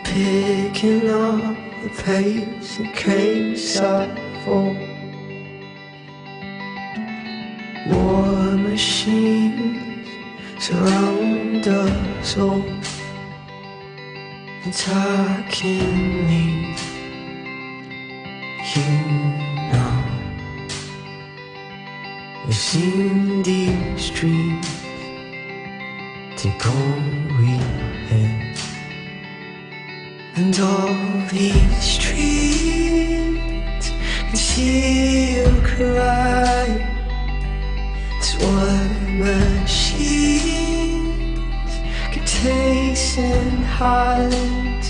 picking up the pace in case I fall. War machines surround us all, attacking me, you know. We've seen these dreams take all we had, and all these streets can see you cry. It's what machines can taste and hide,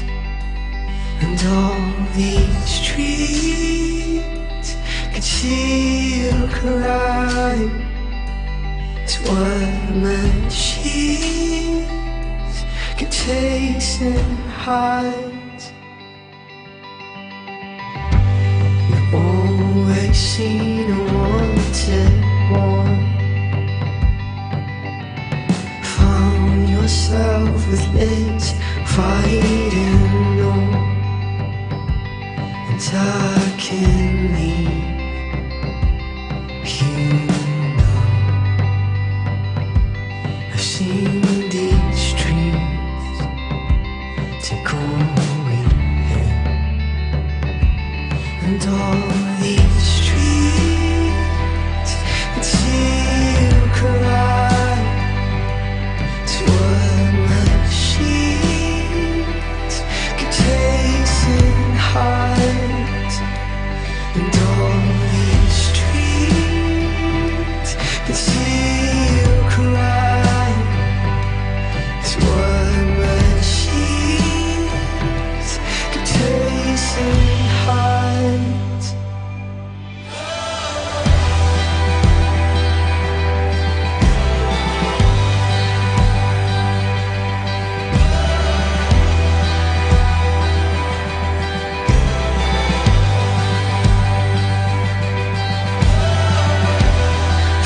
and all these streets can see you cry. It's what machines can taste and hide. You've always seen a wanted one, found yourself with legs fighting on, attacking me, you know. I've seen these dreams take all we had, and all these streets that see you cry. It's what machines can taste and hide, and all these streets that see you cry. It's what machines can taste and hide.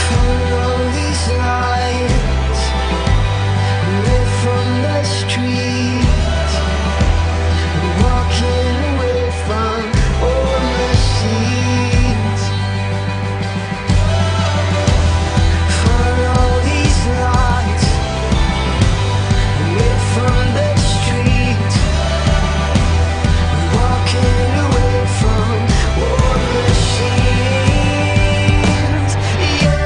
Follow these lines, live from the street, walking away from all machines. Follow these lines, live from the street, walking away from all machines. Yeah.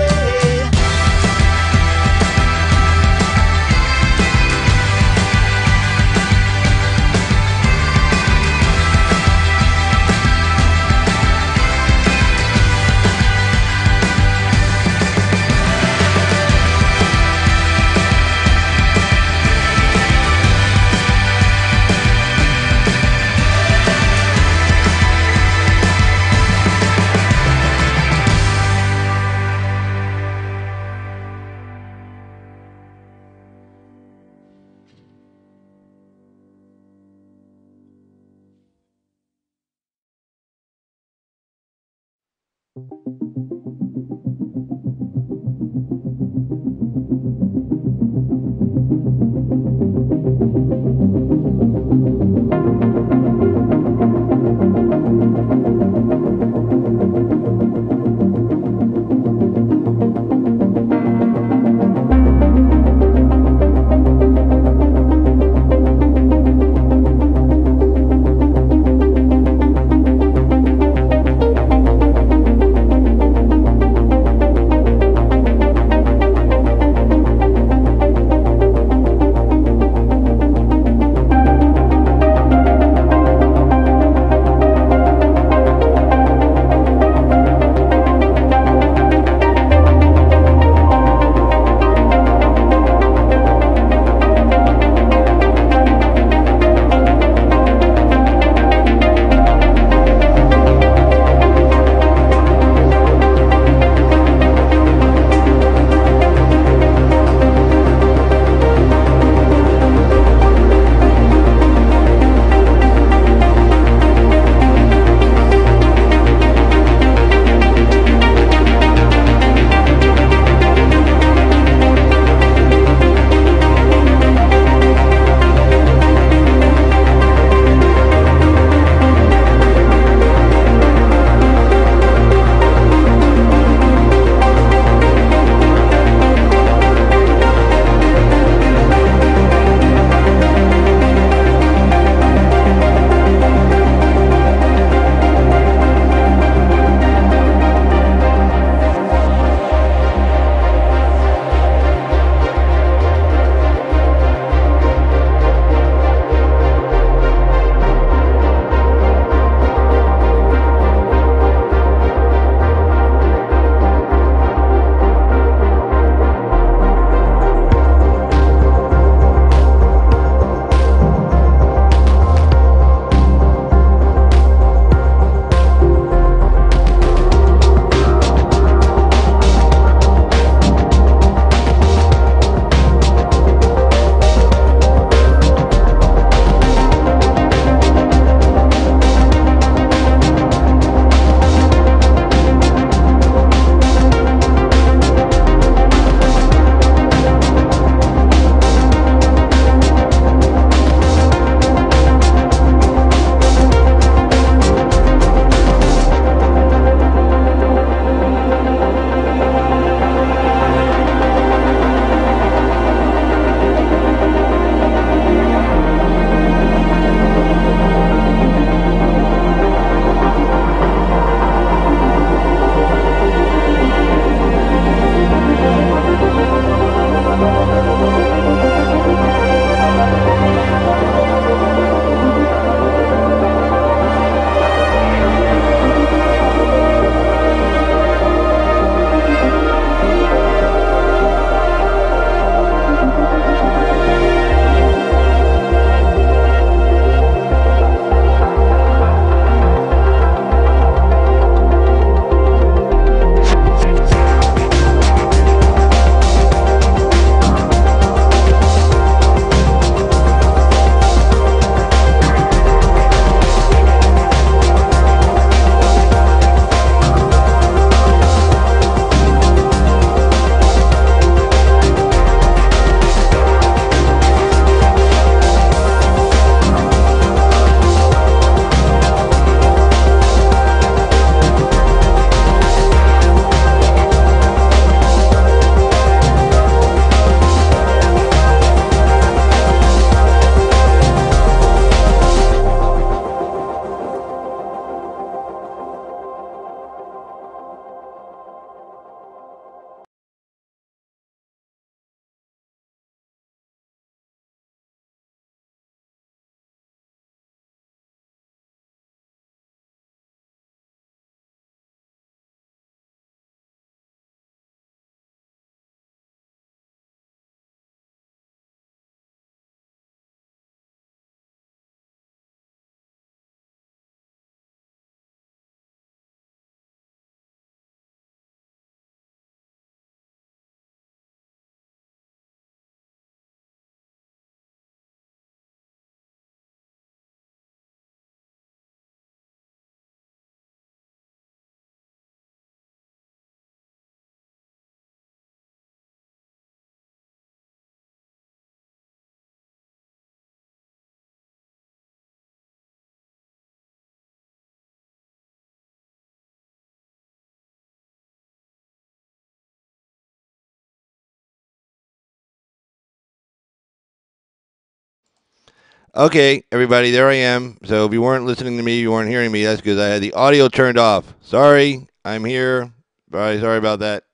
Okay, everybody, there I am. So if you weren't listening to me, you weren't hearing me, that's because I had the audio turned off. Sorry, I'm here. Sorry about that.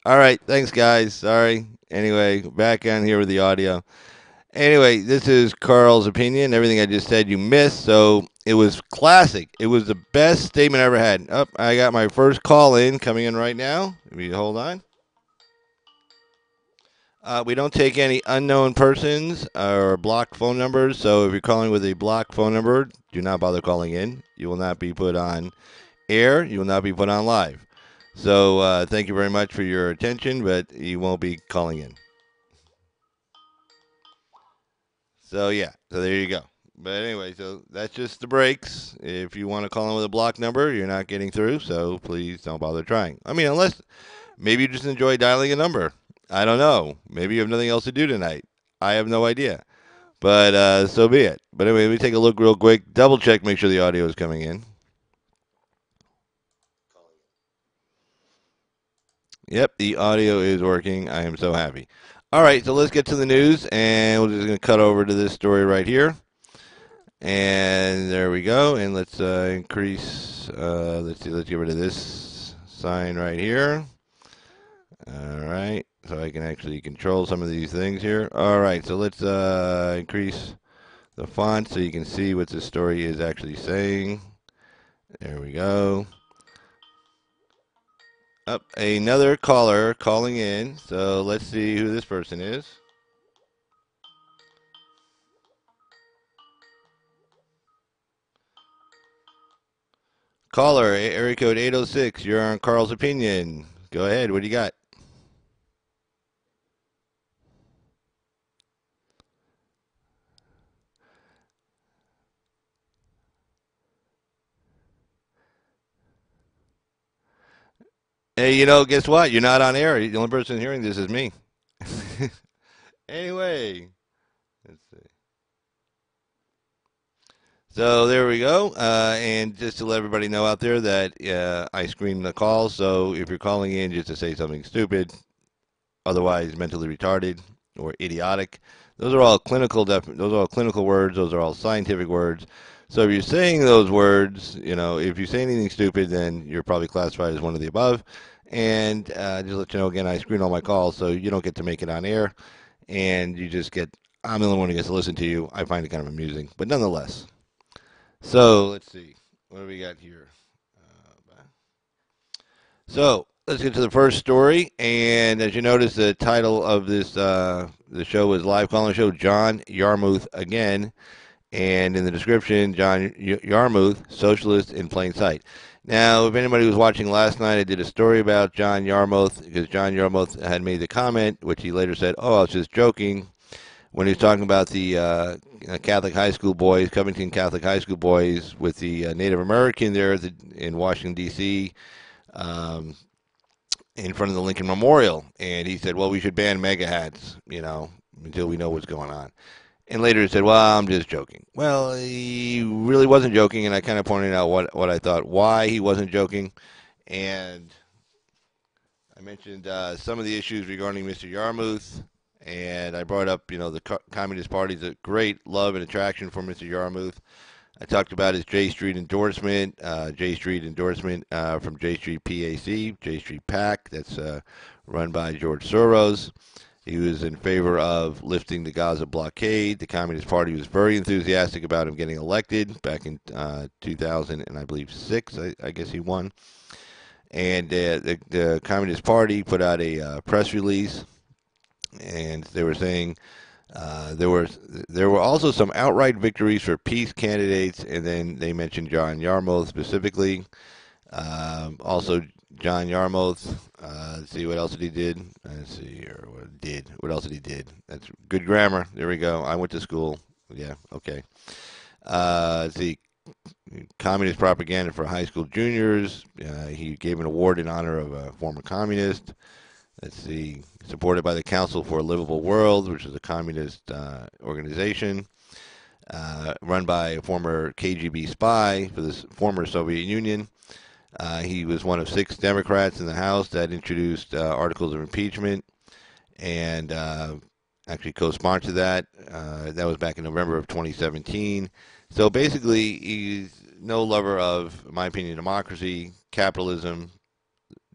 All right, thanks, guys. Sorry. Anyway, back on here with the audio. Anyway, this is Carl's opinion. Everything I just said you missed, so it was classic. It was the best statement I ever had. Up, I got my first call in coming in right now. If you hold on. We don't take any unknown persons or blocked phone numbers. So if you're calling with a blocked phone number, do not bother calling in. You will not be put on air. You will not be put on live. So thank you very much for your attention, but you won't be calling in. So yeah, so there you go. But anyway, so that's just the breaks. If you want to call in with a block number, you're not getting through, so please don't bother trying. I mean, unless maybe you just enjoy dialing a number. I don't know. Maybe you have nothing else to do tonight. I have no idea. But so be it. But anyway, let me take a look real quick. Double check, make sure the audio is coming in. Yep, the audio is working. I am so happy. All right, so let's get to the news, and we're just going to cut over to this story right here. And there we go. And let's increase. Let's see. Let's get rid of this sign right here. All right. So I can actually control some of these things here. All right. So let's increase the font so you can see what the story is actually saying. There we go. Up another caller calling in. So let's see who this person is. Caller, area code 806. You're on Carl's Opinion. Go ahead. What do you got? Hey, guess what? You're not on air. The only person hearing this is me. Anyway, let's see. So there we go. And just to let everybody know out there that I screen the call. So if you're calling in just to say something stupid, otherwise mentally retarded or idiotic, those are all those are all clinical words. Those are all scientific words. So if you're saying those words, if you say anything stupid, then you're probably classified as one of the above. And just to let you know again, I screen all my calls, so you don't get to make it on air, and you just get. I'm the only one who gets to listen to you. I find it kind of amusing, but nonetheless. So let's see, what do we got here? So let's get to the first story, and as you notice, the title of the show is Live Calling Show. John Yarmuth again. And in the description, John Yarmuth, Socialist in plain sight. Now, if anybody was watching last night, I did a story about John Yarmuth because John Yarmuth had made the comment, which he later said, "Oh, I was just joking," when he was talking about the Catholic high school boys, Covington Catholic high school boys, with the Native American there in Washington D.C. Um, in front of the Lincoln Memorial, and he said, "Well, we should ban MAGA hats, until we know what's going on." And later he said, "Well, I'm just joking." Well, he really wasn't joking, and I kind of pointed out what I thought, why he wasn't joking. And I mentioned some of the issues regarding Mr. Yarmuth, and I brought up, the Communist Party's a great love and attraction for Mr. Yarmuth. I talked about his J Street endorsement, from J Street PAC, J Street PAC, that's run by George Soros. He was in favor of lifting the Gaza blockade. The Communist Party was very enthusiastic about him getting elected back in 2000, and I believe six. I guess he won. And the Communist Party put out a press release, and they were saying there were also some outright victories for peace candidates, and then they mentioned John Yarmuth specifically. Also, John Yarmuth. Let's see what else did he did. Let's see here. What else did he did? That's good grammar. There we go. I went to school. Yeah. Okay. Let's see. Communist propaganda for high school juniors. He gave an award in honor of a former communist. Let's see. Supported by the Council for a Livable World, which is a communist organization. Run by a former KGB spy for the former Soviet Union. He was one of 6 Democrats in the House that introduced articles of impeachment, and actually co-sponsored that. That was back in November of 2017. So basically, he's no lover of, in my opinion, democracy, capitalism,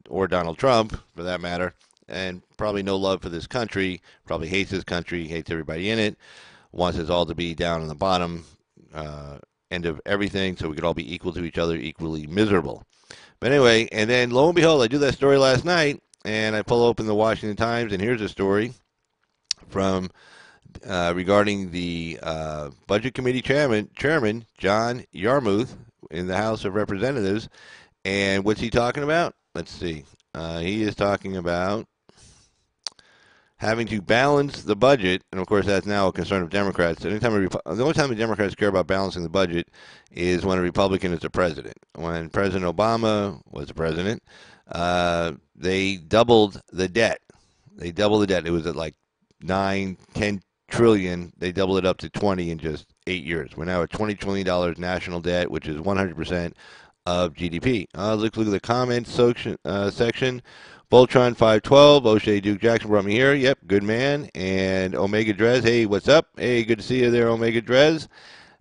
or Donald Trump, for that matter, and probably no love for this country. Probably hates this country, hates everybody in it, wants us all to be down on the bottom uh, end of everything, so we could all be equal to each other, equally miserable. But anyway, and then lo and behold, I do that story last night, and I pull open the Washington Times, and here's a story from regarding the Budget Committee Chairman John Yarmuth in the House of Representatives. And what's he talking about? Let's see. He is talking about having to balance the budget, and of course that's now a concern of Democrats. Anytime the only time the Democrats care about balancing the budget is when a Republican is the president. When President Obama was the president, they doubled the debt. They doubled the debt. It was at like 9, 10 trillion. They doubled it up to 20 in just 8 years. We're now at $20 trillion national debt, which is 100% of GDP. Let's look at the comments section. Voltron 512, O'Shea Duke Jackson brought me here. Yep, good man. And Omega Drez, hey, what's up? Hey, good to see you there, Omega Drez.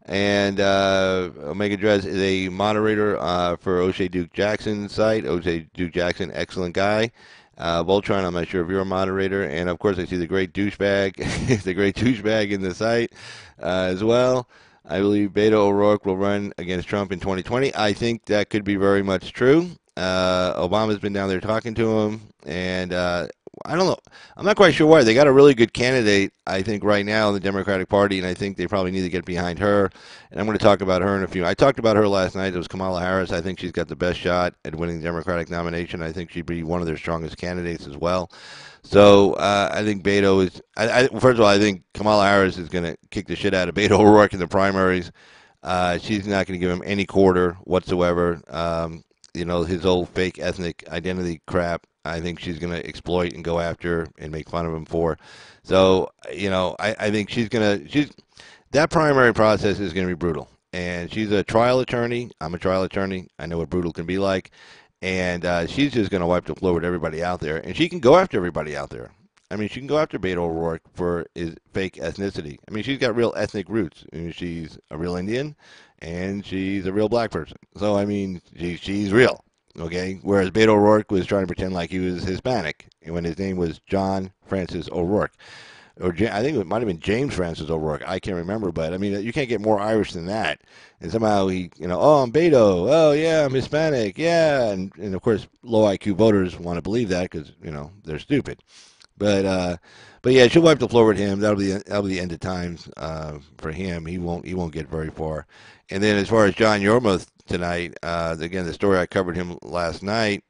And Omega Drez is a moderator for O'Shea Duke Jackson's site. O'Shea Duke Jackson, excellent guy. Voltron, I'm not sure if you're a moderator. And of course, I see the great douchebag, the great douchebag in the site as well. I believe Beto O'Rourke will run against Trump in 2020. I think that could be very much true. Obama's been down there talking to him, and I don't know. I'm not quite sure why. They got a really good candidate, I think, right now in the Democratic Party, and I think they probably need to get behind her. And I'm going to talk about her in a few. I talked about her last night. It was Kamala Harris. I think she's got the best shot at winning the Democratic nomination. I think she'd be one of their strongest candidates as well. So I think Beto is. First of all, I think Kamala Harris is going to kick the shit out of Beto O'Rourke in the primaries. She's not going to give him any quarter whatsoever. His old fake ethnic identity crap. I think she's going to exploit and go after and make fun of him for. So I think that primary process is going to be brutal. And she's a trial attorney. I'm a trial attorney. I know what brutal can be like. And she's just going to wipe the floor with everybody out there. And she can go after everybody out there. I mean, she can go after Beto O'Rourke for his fake ethnicity. I mean, she's got real ethnic roots. I mean, she's a real Indian, and she's a real black person. So, I mean, she's real, okay? Whereas Beto O'Rourke was trying to pretend like he was Hispanic when his name was John Francis O'Rourke. Or I think it might have been James Francis O'Rourke. I can't remember, but I mean, you can't get more Irish than that. And somehow he, oh, I'm Beto. Oh, yeah, I'm Hispanic. Yeah, and of course, low IQ voters want to believe that because they're stupid. But yeah, she'll wipe the floor with him. That'll be the end of times for him. He won't get very far. And then as far as John Yarmuth tonight, again, the story I covered him last night.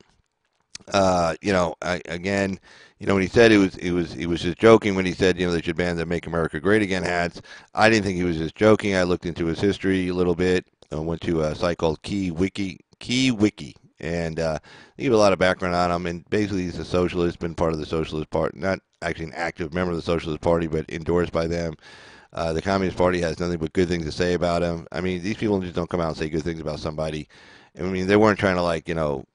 When he said he was just joking when he said they should ban the "Make America Great Again" hats. I didn't think he was just joking. I looked into his history a little bit. I went to a site called Key Wiki, and they give a lot of background on him. And basically, he's a socialist, been part of the Socialist Party, not actually an active member of the Socialist Party, but endorsed by them. The Communist Party has nothing but good things to say about him. I mean, these people just don't come out and say good things about somebody. I mean, they weren't trying to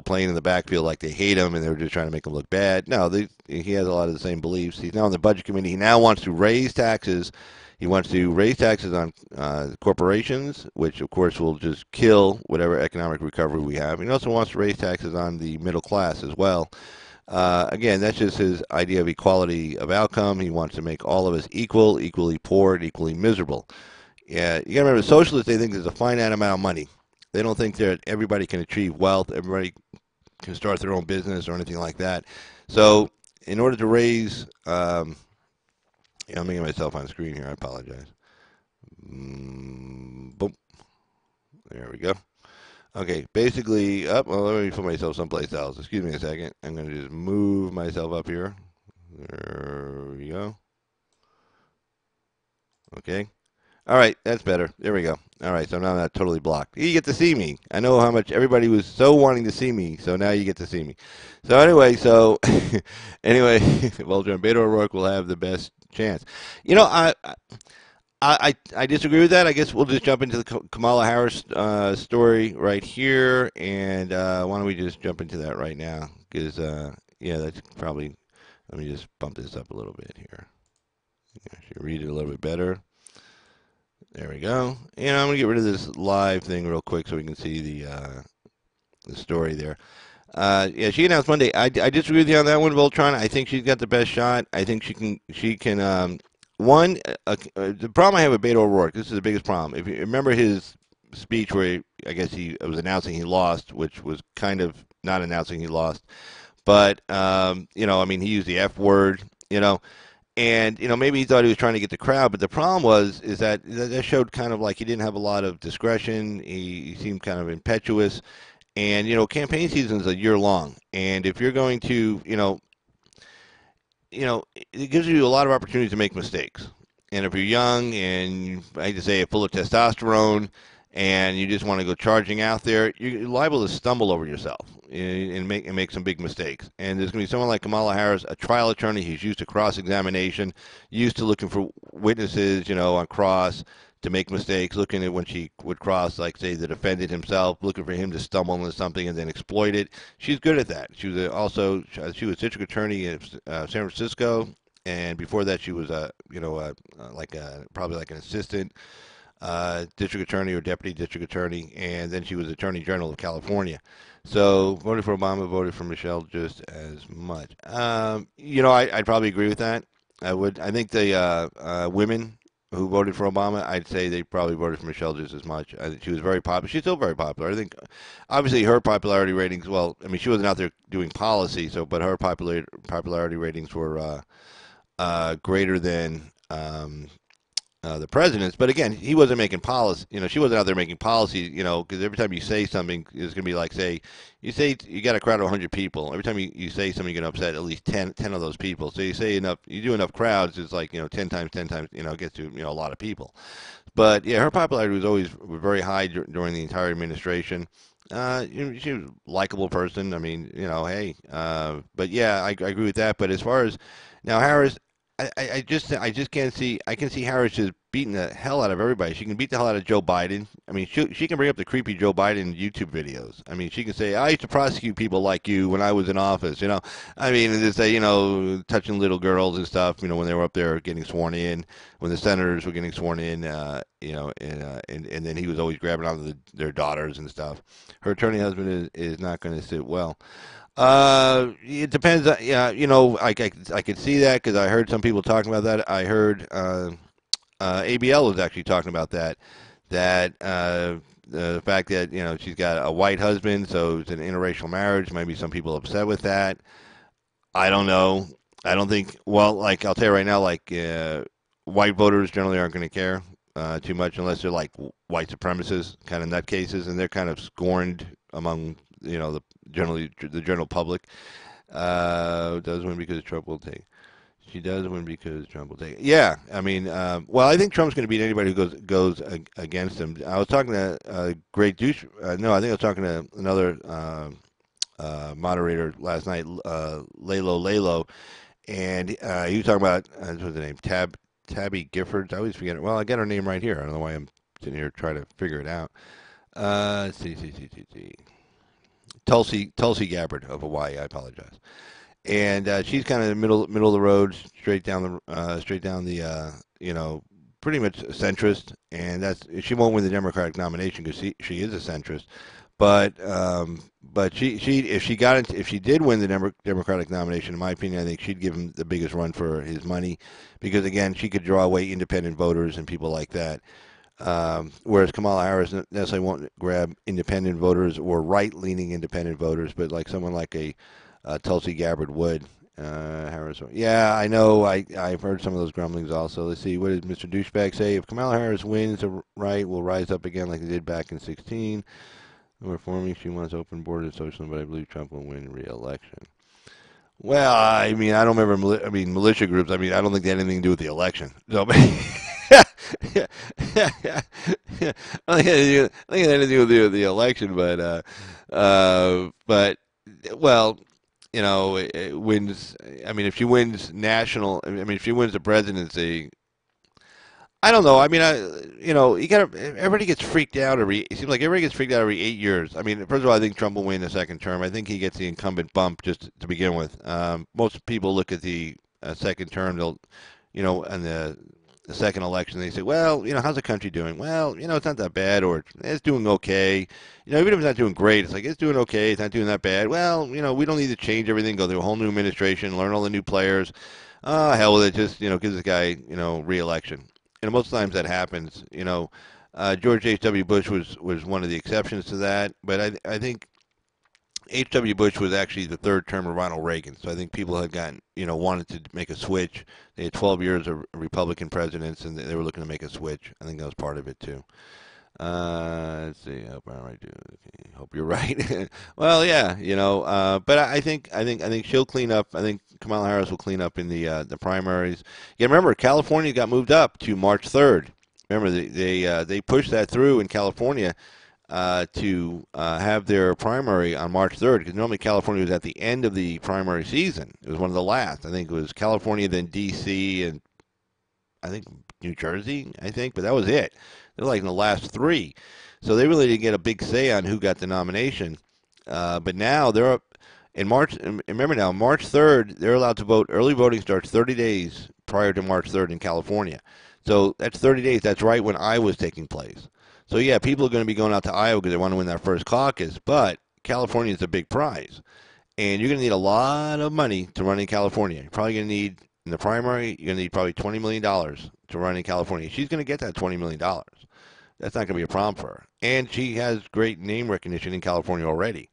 playing in the backfield like they hate him and they were just trying to make him look bad. No, he has a lot of the same beliefs. He's now on the Budget Committee. He now wants to raise taxes. He wants to raise taxes on corporations, which of course will just kill whatever economic recovery we have. He also wants to raise taxes on the middle class as well. Again, that's just his idea of equality of outcome. He wants to make all of us equal, equally poor, and equally miserable. Yeah, you got to remember, socialists, they think there's a finite amount of money. They don't think that everybody can achieve wealth, everybody can start their own business or anything like that. So in order to raise, I'm making myself on screen here, I apologize. Boom. There we go. Okay, basically, let me put myself someplace else. Excuse me a second. I'm going to just move myself up here. There we go. Okay. All right, that's better. There we go. All right, so now I'm not totally blocked. You get to see me. I know how much everybody was so wanting to see me, so now you get to see me. So anyway, well, John Beto O'Rourke will have the best chance. I disagree with that. I guess we'll just jump into the Kamala Harris story right here, and why don't we just jump into that right now? Because that's probably. Let me just bump this up a little bit here. I should read it a little bit better. There we go. And I'm gonna get rid of this live thing real quick so we can see the story there. Yeah, she announced Monday. I disagree with you on that one, Voltron. I think she's got the best shot. I think she can. One, the problem I have with Beto O'Rourke. This is the biggest problem. If you remember his speech where I guess he was announcing he lost, which was kind of not announcing he lost, but I mean, he used the F word. And maybe he thought he was trying to get the crowd, but the problem is that showed kind of like he didn't have a lot of discretion. He seemed kind of impetuous, and campaign season is a year long, and if you're going to, it gives you a lot of opportunities to make mistakes. And if you're young and I hate to say it, full of testosterone, and you just want to go charging out there, you're liable to stumble over yourself and make some big mistakes. And there's going to be someone like Kamala Harris, a trial attorney. He's used to cross-examination, used to looking for witnesses, on cross to make mistakes, looking at when she would cross, like say the defendant himself, looking for him to stumble into something and then exploit it. She's good at that. She was she was district attorney in San Francisco, and before that she was probably like an assistant district attorney or deputy district attorney, and then she was attorney general of California. So voted for Obama, voted for Michelle just as much. I'd probably agree with that. I would. I think the women who voted for Obama, I'd say they probably voted for Michelle just as much. I think she was very popular. She's still very popular. I think, obviously, her popularity ratings. Well, I mean, she wasn't out there doing policy, but her popularity ratings were greater than the president's. But again, he wasn't making policy. She wasn't out there making policy. Because every time you say something, it's going to be like, say you got a crowd of 100 people. Every time you say something, you're going to upset at least 10 of those people. So you say enough, you do enough crowds, it's like 10 times, 10 times. It gets to a lot of people. But yeah, her popularity was always very high during the entire administration. She was a likable person. I mean, hey. But yeah, I agree with that. But as far as now, Harris, I just can't see. I can see Harris just beating the hell out of everybody. She can beat the hell out of Joe Biden. I mean, she can bring up the creepy Joe Biden YouTube videos. I mean, she can say, "I used to prosecute people like you when I was in office." I mean, and just say, touching little girls and stuff. When they were up there getting sworn in, when the senators were getting sworn in. And then he was always grabbing onto their daughters and stuff. Her attorney husband is not going to sit well. It depends. Yeah, I could see that because I heard some people talking about that. I heard ABL was actually talking about that. That the fact that she's got a white husband, so it's an interracial marriage. Maybe some people upset with that. I don't know. I don't think. Well, like I'll tell you right now, like white voters generally aren't going to care too much unless they're like white supremacists, kind of nutcases, and they're kind of scorned among the general public. Does win because Trump will take. She does win because Trump will take it. Yeah, I mean, well, I think Trump's going to beat anybody who goes against him. I was talking to Great Douche. No, I think I was talking to another moderator last night, Lalo, and he was talking about what's the name, Tabby Giffords. I always forget it. Well, I got her name right here. I don't know why I'm sitting here trying to figure it out. See. Tulsi Gabbard of Hawaii. I apologize. And she's kind of middle of the road, straight down the pretty much centrist, and she won't win the Democratic nomination because she is a centrist. But she if she did win the Democratic nomination, in my opinion, I think she'd give him the biggest run for his money because again she could draw away independent voters and people like that. Whereas Kamala Harris necessarily won't grab independent voters or right-leaning independent voters, but like someone like a Tulsi Gabbard would. Harris. Yeah, I know. I've heard some of those grumblings also. Let's see. What did Mr. Douchebag say? If Kamala Harris wins, the right will rise up again like they did back in 2016. Reforming, she wants open borders and socialism, but I believe Trump will win re-election. Well, I mean, I don't remember. Militia groups. I mean, I don't think they had anything to do with the election. So, I don't think it had anything to do with the election, but well, it wins. I mean, if she wins national, I mean, if she wins the presidency, I don't know. I mean, you got to. Everybody gets freaked out It seems like everybody gets freaked out every 8 years. I mean, first of all, I think Trump will win the second term. I think he gets the incumbent bump just to begin with. Most people look at the second term. in the second election, they say, well, how's the country doing? Well, it's not that bad, or it's doing okay. Even if it's not doing great, it's like it's doing okay. It's not doing that bad. Well, we don't need to change everything, go through a whole new administration, learn all the new players. Hell with it. Just give this guy re-election. Most times that happens. George H.W. Bush was one of the exceptions to that, but I think H.W. Bush was actually the third term of Ronald Reagan, so I think people had wanted to make a switch. They had 12 years of Republican presidents, and they were looking to make a switch. I think that was part of it too. Let's see. Hope I'm right. Hope you're right. Well, yeah, but I think she'll clean up. I think Kamala Harris will clean up in the primaries. Yeah, remember California got moved up to March 3rd. Remember they pushed that through in California to have their primary on March 3rd, because normally California was at the end of the primary season. It was one of the last. I think it was California, then D.C., and I think New Jersey, but that was it. They're like in the last three. So they really didn't get a big say on who got the nomination. But now they're up in March. Remember now, March 3rd, they're allowed to vote. Early voting starts 30 days prior to March 3rd in California. So that's 30 days. That's right when Iowa's taking place. So, yeah, people are going to be going out to Iowa because they want to win that first caucus, but California is a big prize. And you're going to need a lot of money to run in California. You're probably going to need, in the primary, you're going to need probably $20 million to run in California. She's going to get that $20 million. That's not going to be a problem for her. And she has great name recognition in California already.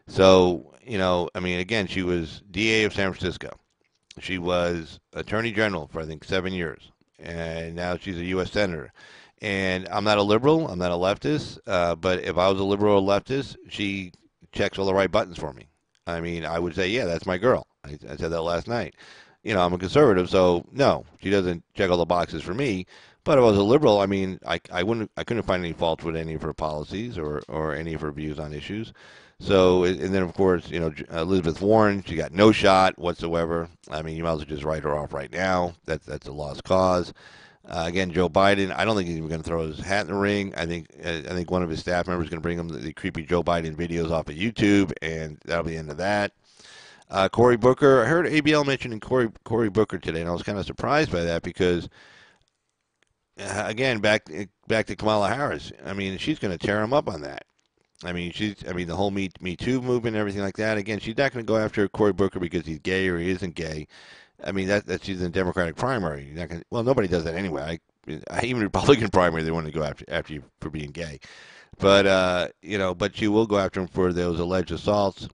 So, again, she was DA of San Francisco. She was Attorney General for, I think, 7 years. And now she's a U.S. Senator. And I'm not a liberal, I'm not a leftist, but if I was a liberal or leftist, she checks all the right buttons for me. I would say, yeah, that's my girl. I said that last night. I'm a conservative, so no, she doesn't check all the boxes for me. But if I was a liberal, I couldn't find any faults with any of her policies or any of her views on issues. So, and then of course, Elizabeth Warren, she got no shot whatsoever. You might as well just write her off right now. That's a lost cause. Again, Joe Biden, I don't think he's even going to throw his hat in the ring. I think one of his staff members is going to bring him the creepy Joe Biden videos off of YouTube, and that'll be the end of that. Cory Booker, I heard ABL mentioning Cory Booker today, and I was kind of surprised by that because, again, back to Kamala Harris. She's going to tear him up on that. The whole Me Too movement and everything like that. Again, she's not going to go after Cory Booker because he's gay or he isn't gay. That's in the Democratic primary. You're not gonna, well, nobody does that anyway. Even Republican primary, they want to go after you for being gay. But but you will go after him for those alleged assaults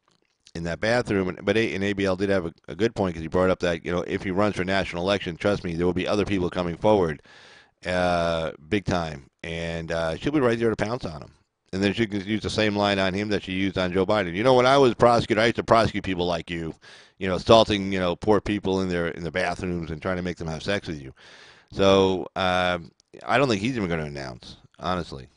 in that bathroom. But ABL did have a good point because he brought up that if he runs for national election, trust me, there will be other people coming forward, big time, and she'll be right there to pounce on him. And then she can use the same line on him that she used on Joe Biden. When I was prosecutor, I used to prosecute people like you, assaulting, poor people in the bathrooms and trying to make them have sex with you. So I don't think he's even going to announce, honestly.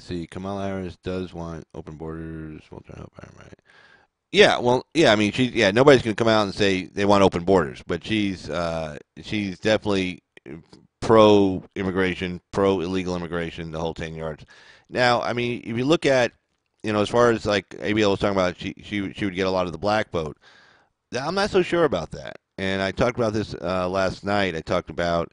See, Kamala Harris does want open borders. Well, I hope I'm right. Yeah, well, yeah. Nobody's going to come out and say they want open borders, but she's definitely pro-immigration, pro-illegal immigration, the whole 10 yards. Now, if you look at, as far as like ABL was talking about, she would get a lot of the black vote. I'm not so sure about that. And I talked about this last night. I talked about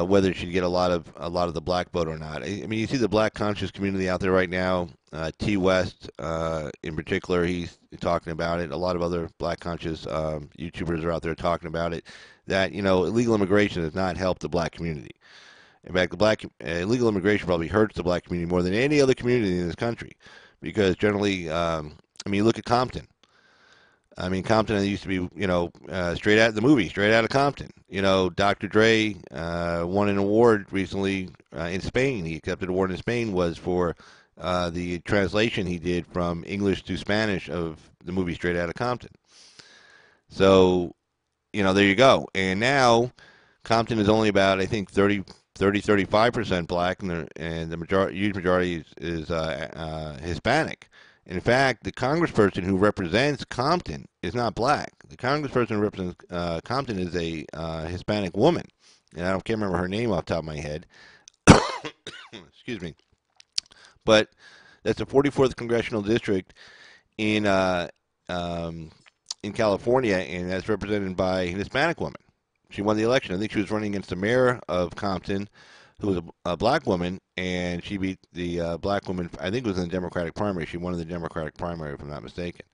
whether she'd get a lot of the black vote or not. You see the black conscious community out there right now. T. West, in particular, he's talking about it. A lot of other black conscious YouTubers are out there talking about it. That illegal immigration has not helped the black community. In fact, illegal immigration probably hurts the black community more than any other community in this country, because generally, you look at Compton. Compton used to be, straight out of the movie, straight out of Compton. Dr. Dre won an award recently in Spain. He accepted an award in Spain was for the translation he did from English to Spanish of the movie Straight Outta Compton. So, there you go. And now Compton is only about, I think, 35% black, and the huge majority is Hispanic. In fact, the congressperson who represents Compton is not black. The congressperson who represents Compton is a Hispanic woman. And I can't remember her name off the top of my head. Excuse me. But that's the 44th Congressional District in in California, and that's represented by an Hispanic woman. She won the election. I think she was running against the mayor of Compton, who was a black woman, and she beat the black woman. I think it was in the Democratic primary. She won in the Democratic primary, if I'm not mistaken.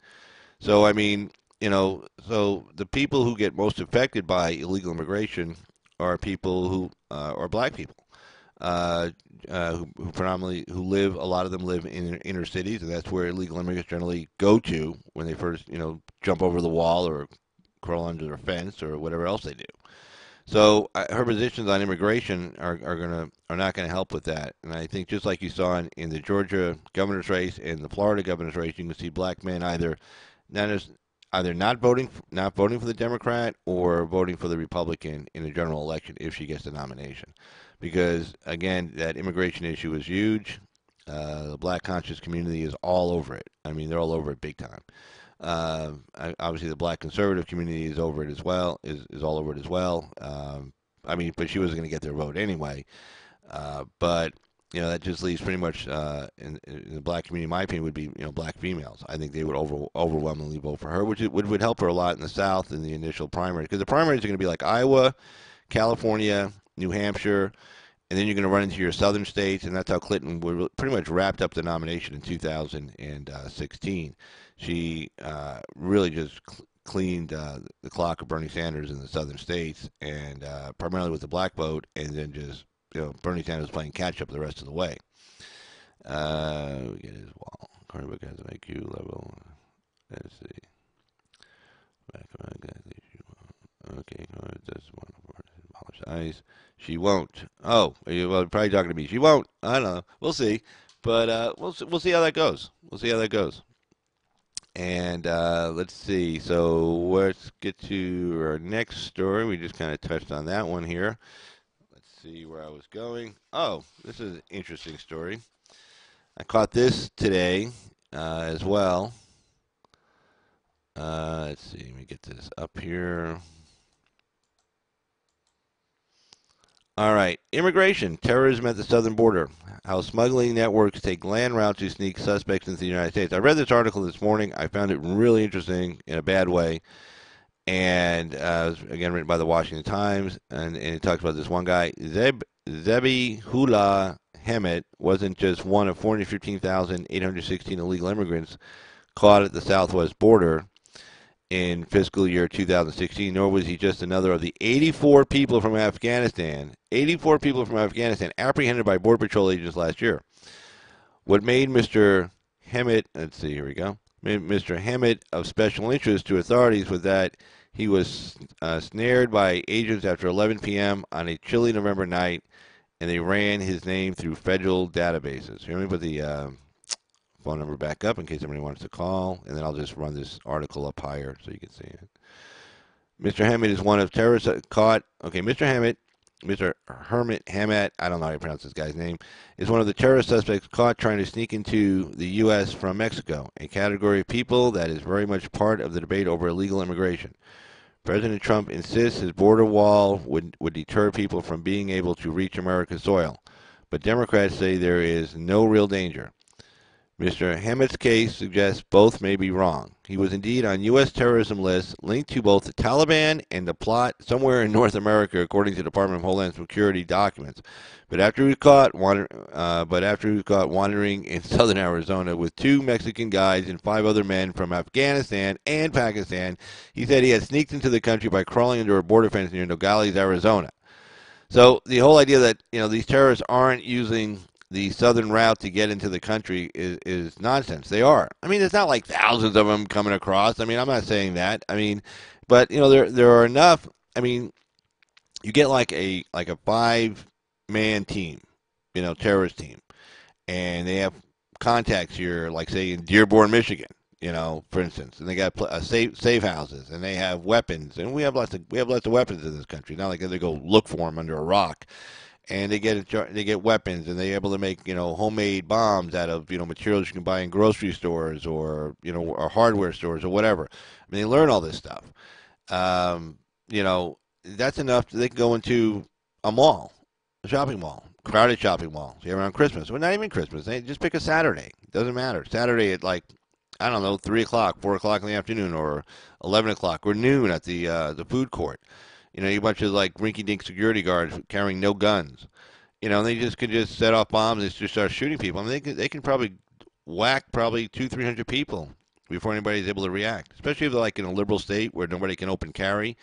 So, I mean, so the people who get most affected by illegal immigration are people who are black people. Uh, who predominantly who live, a lot of them live in inner cities, and that's where illegal immigrants generally go to when they first, jump over the wall or crawl under a fence or whatever else they do. So her positions on immigration are not gonna help with that. And I think just like you saw in the Georgia governor's race and the Florida governor's race, you can see black men not as, either not voting for the Democrat or voting for the Republican in the general election if she gets the nomination, because again that immigration issue is huge. The black conscious community is all over it. I mean, they're all over it big time. Obviously, the black conservative community is over it as well. Is all over it as well. I mean, but she wasn't going to get their vote anyway. But that just leaves pretty much in the black community. My opinion would be black females. I think they would overwhelmingly vote for her, which would help her a lot in the South in the initial primary, because the primaries are going to be like Iowa, California, New Hampshire, and then you're going to run into your southern states, and that's how Clinton pretty much wrapped up the nomination in 2016. She really just cleaned the clock of Bernie Sanders in the southern states, and primarily with the black vote, and then just Bernie Sanders playing catch up the rest of the way. We get his wall. Cardbook has an IQ level. Let's see. Okay, that's one of eyes. She won't. Oh, well, you're probably talking to me. She won't. I don't know. We'll see, but we'll see how that goes. We'll see how that goes. And let's see. So let's get to our next story. We just kind of touched on that one here. Let's see where I was going. Oh, this is an interesting story. I caught this today as well. Let's see. Let me get this up here. All right. Immigration, terrorism at the southern border. How smuggling networks take land routes to sneak suspects into the United States. I read this article this morning. I found it really interesting in a bad way. And it was, again, written by the Washington Times. And it talks about this one guy, Zebihullah Hemet, wasn't just one of 415,816 illegal immigrants caught at the southwest border in fiscal year 2016, nor was he just another of the 84 people from Afghanistan apprehended by Border Patrol agents last year. What made Mr. Hemet, let's see, here we go, made Mr. Hemet of special interest to authorities was that he was snared by agents after 11 p.m. on a chilly November night, and they ran his name through federal databases. Here, let me put the phone number back up in case somebody wants to call, and then I'll just run this article up higher so you can see it. Mr. Hemet is one of terrorists caught. Okay, Mr. Hermit Hamat, I don't know how to pronounce this guy's name, is one of the terrorist suspects caught trying to sneak into the U.S. from Mexico, a category of people that is very much part of the debate over illegal immigration. President Trump insists his border wall would deter people from being able to reach America's soil, but Democrats say there is no real danger. Mr. Hemet's case suggests both may be wrong. He was indeed on U.S. terrorism lists linked to both the Taliban and the plot somewhere in North America, according to the Department of Homeland Security documents. But after he was caught wandering in southern Arizona with 2 Mexican guys and 5 other men from Afghanistan and Pakistan, he said he had sneaked into the country by crawling under a border fence near Nogales, Arizona. So the whole idea that these terrorists aren't using the southern route to get into the country is nonsense. They are. I mean, it's not like thousands of them coming across. I mean, I'm not saying that. I mean, but there are enough. I mean, you get like a 5-man team, terrorist team, and they have contacts here, like say in Dearborn, Michigan, for instance, and they got safe houses, and they have weapons, and we have lots of weapons in this country. Not like they go look for them under a rock. And they get weapons, and they're able to make homemade bombs out of materials you can buy in grocery stores or or hardware stores or whatever. I mean, they learn all this stuff. That's enough. They can go into a mall, a shopping mall, crowded shopping mall, say around Christmas. Well, not even Christmas. They just pick a Saturday. It doesn't matter. Saturday at like I don't know, 3 o'clock, 4 o'clock in the afternoon, or 11 o'clock, or noon at the food court. You know, a bunch of like rinky-dink security guards carrying no guns. You know, and they just can just set off bombs and just start shooting people. I mean, they can probably whack probably 200-300 people before anybody's able to react. Especially if they're like in a liberal state where nobody can open carry.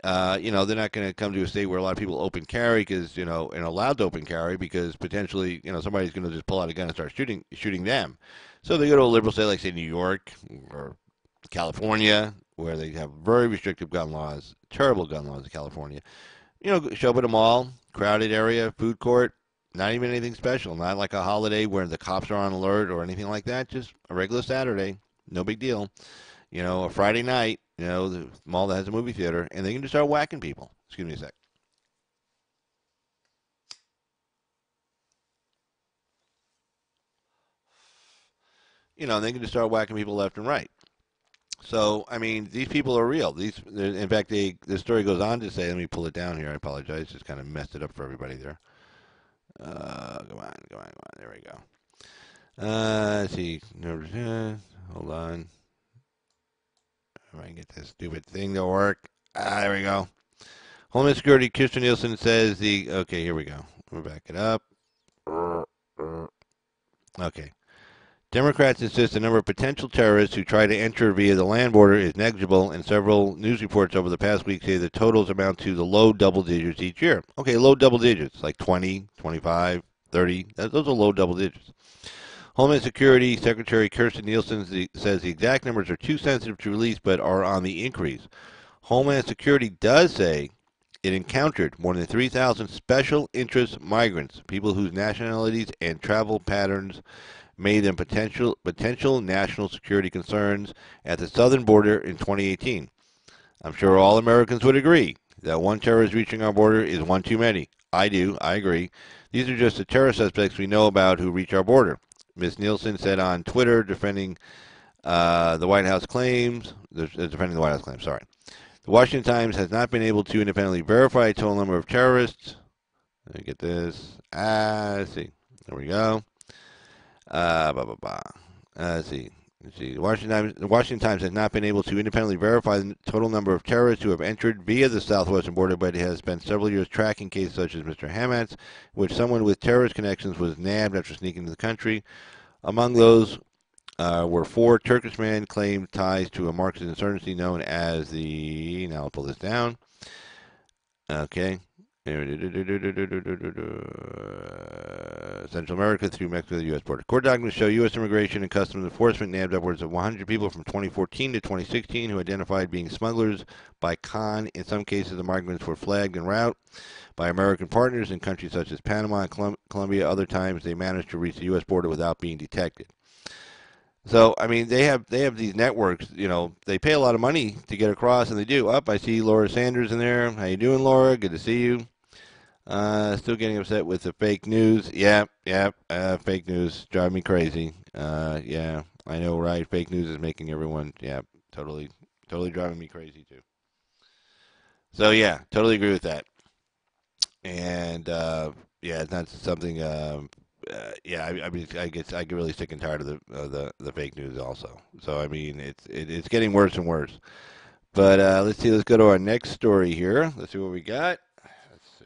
You know, they're not going to come to a state where a lot of people open carry because and allowed to open carry because potentially somebody's going to just pull out a gun and start shooting them. So they go to a liberal state like say New York or California where they have very restrictive gun laws, terrible gun laws in California. Show up at a mall, crowded area, food court, not even anything special. Not like a holiday where the cops are on alert or anything like that. Just a regular Saturday. No big deal. A Friday night, the mall that has a movie theater, and they can just start whacking people. Excuse me a sec. They can just start whacking people left and right. So, I mean, these people are real. In fact, the story goes on to say, let me pull it down here. I apologize. Just kind of messed it up for everybody there. Go on, go on, go on. There we go. Let's see. Hold on. If I can get this stupid thing to work. There we go. Homeland Security, Kirsten Nielsen says okay, here we go. We'll back it up. Okay. Democrats insist the number of potential terrorists who try to enter via the land border is negligible, and several news reports over the past week say the totals amount to the low double digits each year. Okay, low double digits, like 20, 25, 30. Those are low double digits. Homeland Security Secretary Kirsten Nielsen says the exact numbers are too sensitive to release but are on the increase. Homeland Security does say it encountered more than 3,000 special interest migrants, people whose nationalities and travel patterns made them potential national security concerns at the southern border in 2018. I'm sure all Americans would agree that one terrorist reaching our border is one too many. I do. I agree. These are just the terror suspects we know about who reach our border. Ms. Nielsen said on Twitter, defending the White House claims. Defending the White House claims. Sorry. The Washington Times has not been able to independently verify a total number of terrorists. Let me get this. Let's see. There we go. Let's see. The Washington Times has not been able to independently verify the total number of terrorists who have entered via the southwestern border, but it has spent several years tracking cases such as Mr. Hamat's, which someone with terrorist connections was nabbed after sneaking into the country. Among those were 4 Turkish men claimed ties to a Marxist insurgency known as the. Now I'll pull this down. Okay. Central America through Mexico to the U.S. border. Court documents show U.S. Immigration and Customs Enforcement nabbed upwards of 100 people from 2014 to 2016 who identified being smugglers by con. In some cases, the migrants were flagged en route by American partners in countries such as Panama and Colombia. Other times, they managed to reach the U.S. border without being detected. So, I mean, they have these networks. They pay a lot of money to get across, and they do. I see Laura Sanders in there. How you doing, Laura? Good to see you. Still getting upset with the fake news. Yep. Fake news drive me crazy. Yeah, I know, right? Fake news is making everyone, totally driving me crazy too. So yeah, totally agree with that. And yeah, it's not something. Yeah, I get really sick and tired of the fake news also. So I mean, it's getting worse and worse. But let's see. Let's go to our next story here. Let's see what we got. Let's see.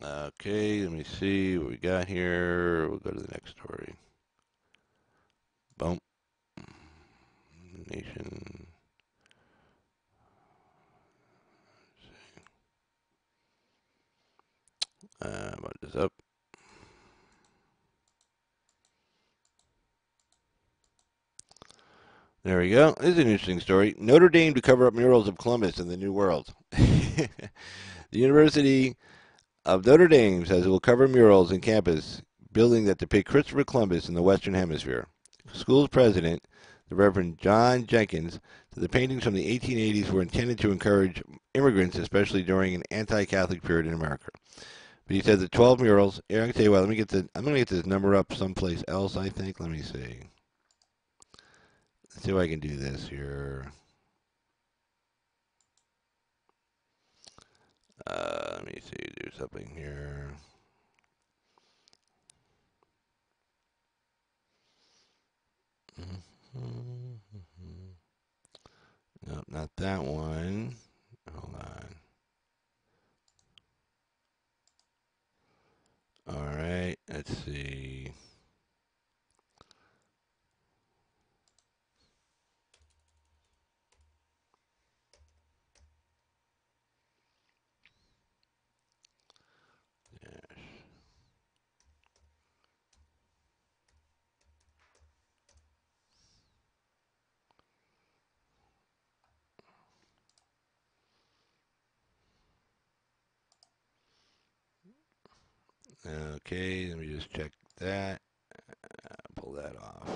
Okay, let me see what we got here. We'll go to the next story. Boom. Nation. About this up. There we go. This is an interesting story. Notre Dame to cover up murals of Columbus in the New World. The University of Notre Dame says it will cover murals in campus building that depict Christopher Columbus in the Western Hemisphere. School's president, the Reverend John Jenkins, said the paintings from the 1880s were intended to encourage immigrants, especially during an anti-Catholic period in America. But he said the 12 murals. Here, I can tell you what. I'm going to get this number up someplace else. I think. Let me see. Let's see if I can do this here. Let me see. Do something here. Nope, not that one. Hold on. All right, let's see. Okay, let me just check that. Pull that off.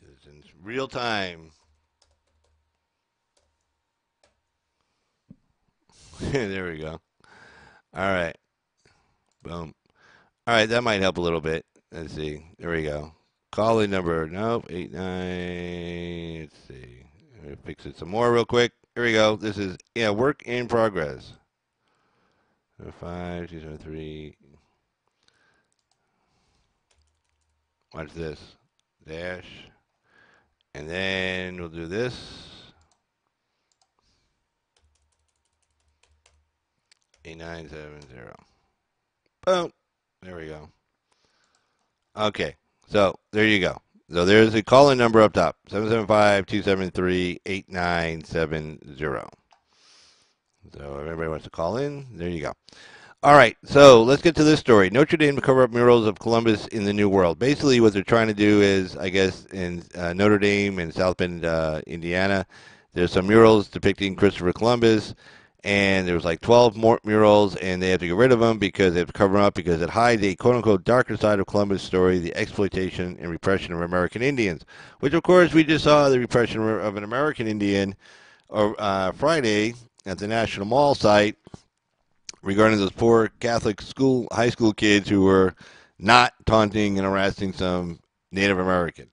Just in real time. There we go. All right. Boom. All right, that might help a little bit. Let's see. There we go. Call in number. Nope. 89. Let's see. Let me fix it some more real quick. Here we go. This is, yeah, work in progress. 5, 273. Watch this. Dash. And then we'll do this. 8970. Boom. There we go. Okay. So there you go. So there's a call-in number up top. 775-273-8970. So if everybody wants to call in, there you go. All right, so let's get to this story. Notre Dame to cover up murals of Columbus in the New World. Basically, what they're trying to do is, I guess, in Notre Dame in South Bend, Indiana, there's some murals depicting Christopher Columbus, and there was like 12 more murals, and they have to get rid of them because they have to cover them up because it hides a quote-unquote darker side of Columbus' story, the exploitation and repression of American Indians, which, of course, we just saw the repression of an American Indian Friday at the National Mall site, regarding those poor Catholic high school kids who were not taunting and harassing some Native American.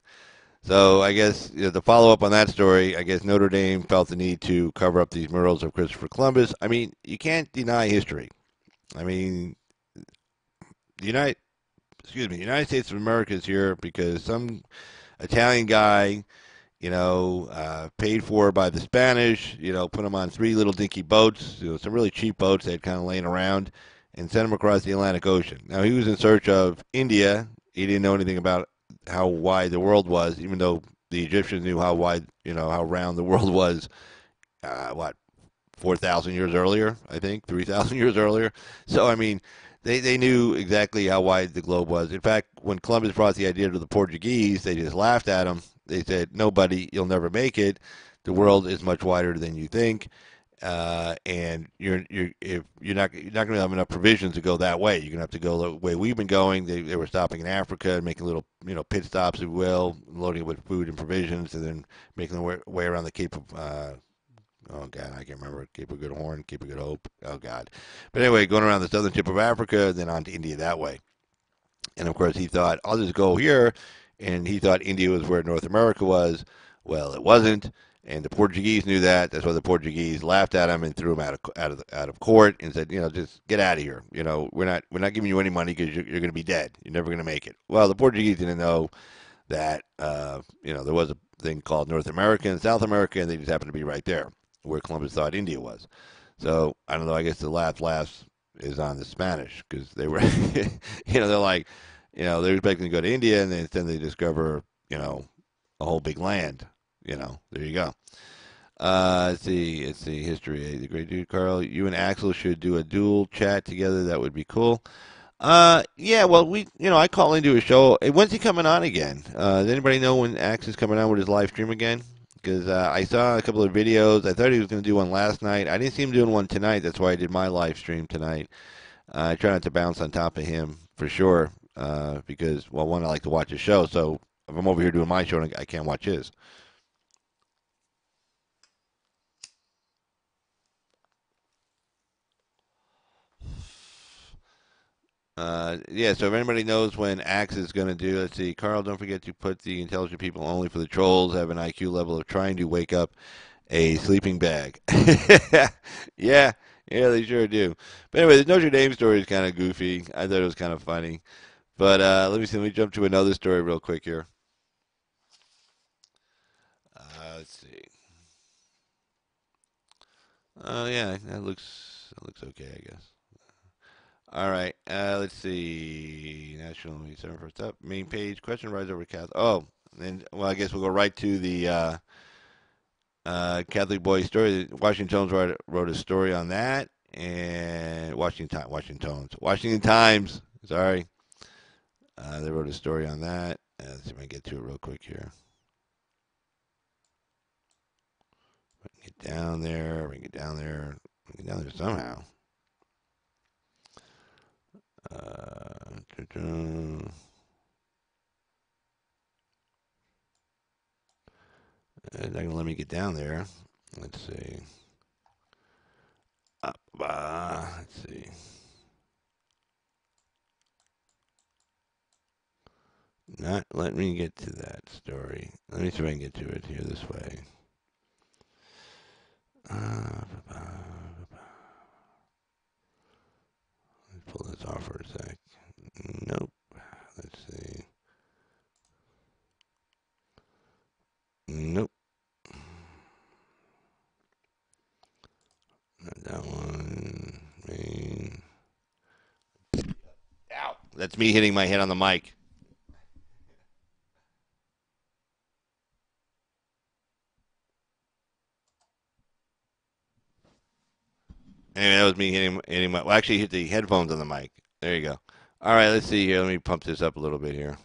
So I guess, the follow up on that story, I guess Notre Dame felt the need to cover up these murals of Christopher Columbus. I mean, you can't deny history. I mean, the United States of America is here because some Italian guy, paid for by the Spanish, put them on 3 little dinky boats, some really cheap boats they had kind of laying around, and sent them across the Atlantic Ocean. Now, he was in search of India. He didn't know anything about how wide the world was, even though the Egyptians knew how wide, how round the world was, 4,000 years earlier, I think, 3,000 years earlier. So, I mean, they knew exactly how wide the globe was. In fact, when Columbus brought the idea to the Portuguese, they just laughed at him. They said, "No, buddy, you'll never make it. The world is much wider than you think, and you're not going to have enough provisions to go that way. You're going to have to go the way we've been going." They were stopping in Africa and making little pit stops, if you will, loading it with food and provisions, and then making their way around the Cape of oh God, I can't remember, Cape of Good Horn, Cape of Good Hope. Oh God, but anyway, going around the southern tip of Africa, then on to India that way. And of course, he thought, I'll just go here. And he thought India was where North America was. Well, it wasn't. And the Portuguese knew that. That's why the Portuguese laughed at him and threw him out of court and said, just get out of here. We're not giving you any money because you're going to be dead. You're never going to make it. Well, the Portuguese didn't know that there was a thing called North America and South America, and they just happened to be right there where Columbus thought India was. So I don't know. I guess the last is on the Spanish because they were, they're like, they're expecting to go to India, and then instead they discover, a whole big land. There you go. Let's see. History. The great dude, Carl. You and Axel should do a dual chat together. That would be cool. Yeah. Well, I call into a show. When's he coming on again? Does anybody know when Axe is coming on with his live stream again? Because I saw a couple of videos. I thought he was going to do one last night. I didn't see him doing one tonight. That's why I did my live stream tonight. I try not to bounce on top of him for sure. Because, well, one, I like to watch his show. So if I'm over here doing my show, I can't watch his. Yeah, so if anybody knows when Axe is going to do, let's see, Carl, don't forget to put the intelligent people only for the trolls have an IQ level of trying to wake up a sleeping bag. Yeah, yeah, they sure do. But anyway, the Notre Dame story is kind of goofy. I thought it was kind of funny. But let me see. Let me jump to another story real quick here. Let's see. Oh yeah, that looks okay, I guess. All right. Let's see. National Media Center first up. Main page. Question rise over Catholic. Oh, and well, I guess we'll go right to the Catholic boy story. Washington Times wrote a story on that, and Washington Times. Sorry, they wrote a story on that. Let's see if I can get to it real quick here. Get down there. We can get down there. We can get down there somehow. It's not gonna let me get down there. Let's see. Let's see. Not let me get to that story. Let me see if I can get to it here this way. Let's pull this off for a sec. Nope. Let's see. Nope. Not that one. Main. Ow. That's me hitting my head on the mic. Anyway, that was me hitting my. Well, actually, hit the headphones on the mic. There you go. All right, let's see here. Let me pump this up a little bit here.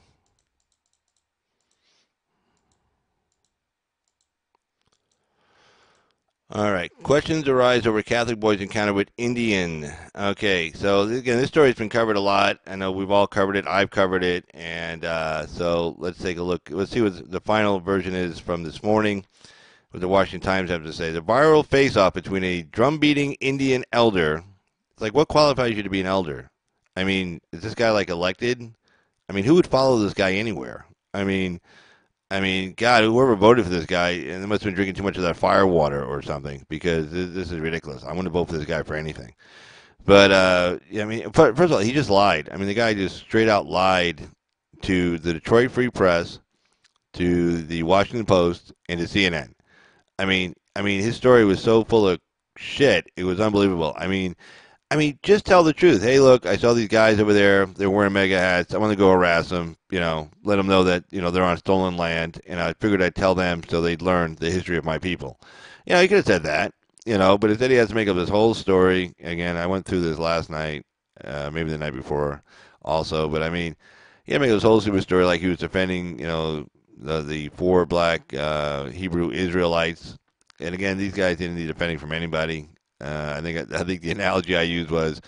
All right. Questions arise over Catholic boy's encounter with Indian. Okay, so again, this story's been covered a lot. I know we've all covered it. I've covered it, and so let's take a look. Let's see what the final version is from this morning. What the Washington Times have to say: the viral face-off between a drum-beating Indian elder. It's like, what qualifies you to be an elder? I mean, is this guy like elected? I mean, who would follow this guy anywhere? I mean, God, whoever voted for this guy, and they must have been drinking too much of that fire water or something, because this is ridiculous. I wouldn't vote for this guy for anything. But yeah, I mean, first of all, he just lied. I mean, the guy just straight out lied to the Detroit Free Press, to the Washington Post, and to CNN. I mean, his story was so full of shit. It was unbelievable. I mean, just tell the truth. Hey, look, I saw these guys over there. They're wearing mega hats. I want to go harass them. Let them know that they're on stolen land, and I figured I'd tell them so they'd learn the history of my people. He could have said that. But instead he has to make up this whole story. Again, I went through this last night, maybe the night before, also. But I mean, he had to make this whole super story like he was defending, the four black Hebrew Israelites. And again, these guys didn't need defending from anybody. I think the analogy I used was,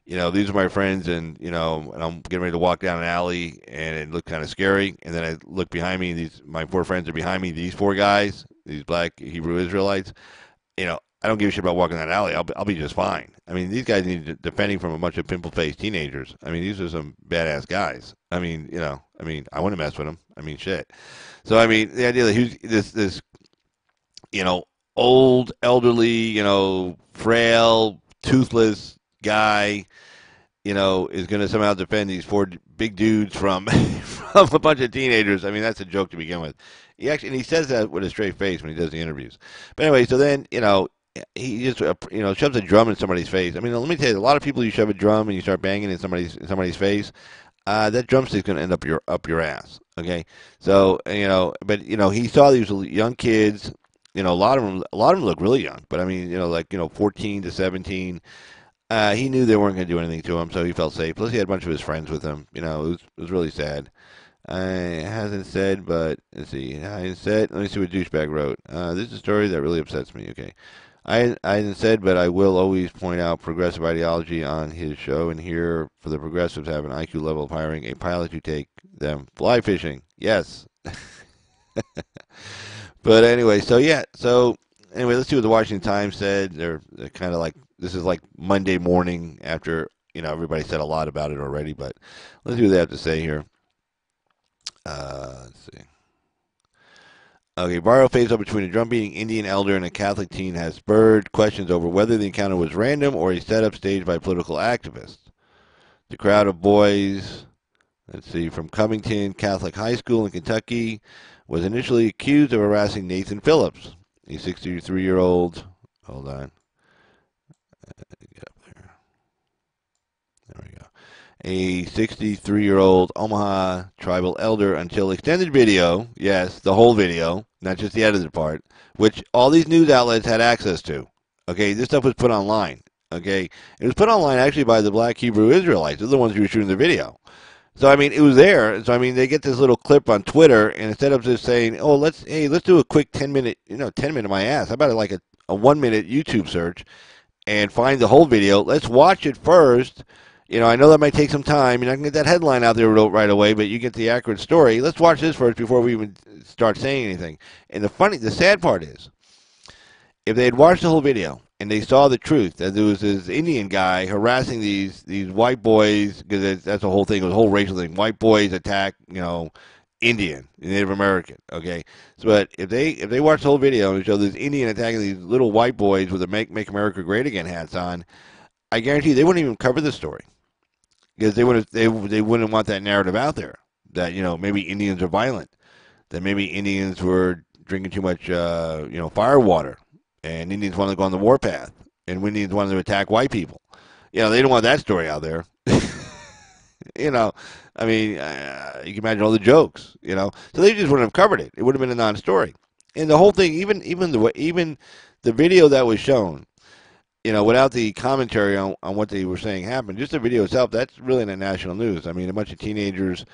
these are my friends, and I'm getting ready to walk down an alley, and it looked kind of scary. And then I look behind me, and my four friends are behind me. These four guys, these black Hebrew Israelites. I don't give a shit about walking that alley. I'll be just fine. I mean, these guys need defending from a bunch of pimple-faced teenagers. I mean, these are some badass guys. I wouldn't mess with them. I mean, shit. So I mean, the idea that this you know, old, elderly, frail, toothless guy, is going to somehow defend these four big dudes from from a bunch of teenagers. I mean, that's a joke to begin with. And he says that with a straight face when he does the interviews. But anyway, so then, he just, shoves a drum in somebody's face. I mean, let me tell you, a lot of people, you shove a drum and you start banging in somebody's face, that drumstick's going to end up your ass. Okay, so but he saw these young kids. A lot of them look really young, but I mean, 14 to 17. He knew they weren't going to do anything to him, so he felt safe. Plus, he had a bunch of his friends with him. It was really sad. It hasn't said, but let's see. I hasn't said. Let me see what douchebag wrote. This is a story that really upsets me. Okay, I hadn't said, but I will always point out progressive ideology on his show, and here for the progressives have an IQ level of hiring a pilot to take them fly fishing. Yes. But anyway, so yeah, so anyway, let's see what the Washington Times said. They're kind of like, this is like Monday morning after everybody said a lot about it already, but let's see what they have to say here. Let's see. Okay, viral face-off between a drum-beating Indian elder and a Catholic teen has spurred questions over whether the encounter was random or a setup staged by political activists. The crowd of boys Let's see, from Covington Catholic High School in Kentucky, was initially accused of harassing Nathan Phillips, a 63-year-old. Hold on. Get up there. There we go. A 63-year-old Omaha tribal elder until extended video, yes, the whole video, not just the edited part, which all these news outlets had access to. Okay, this stuff was put online. Okay, it was put online actually by the Black Hebrew Israelites. They're the ones who were shooting the video. So I mean, it was there. So I mean, they get this little clip on Twitter, and instead of just saying, "Oh, let's do a quick 10-minute, 10-minute my ass," how about like a 1-minute YouTube search and find the whole video? Let's watch it first. I know that might take some time. You're not gonna get that headline out there right away, but you get the accurate story. Let's watch this first before we even start saying anything. And the sad part is, if they had watched the whole video and they saw the truth that there was this Indian guy harassing these white boys, because that's the whole thing, it was a whole racial thing. White boys attack, Indian, Native American. Okay, so but if they watched the whole video and showed this Indian attacking these little white boys with the Make America Great Again hats on, I guarantee you they wouldn't even cover the story, because they wouldn't want that narrative out there that maybe Indians are violent, that maybe Indians were drinking too much fire water, and Indians wanted to go on the warpath, and Indians wanted to attack white people. They don't want that story out there. I mean, you can imagine all the jokes. So they just wouldn't have covered it. It would have been a non-story. And the whole thing, even the video that was shown, without the commentary on what they were saying happened, just the video itself, that's really not national news. I mean, a bunch of teenagers,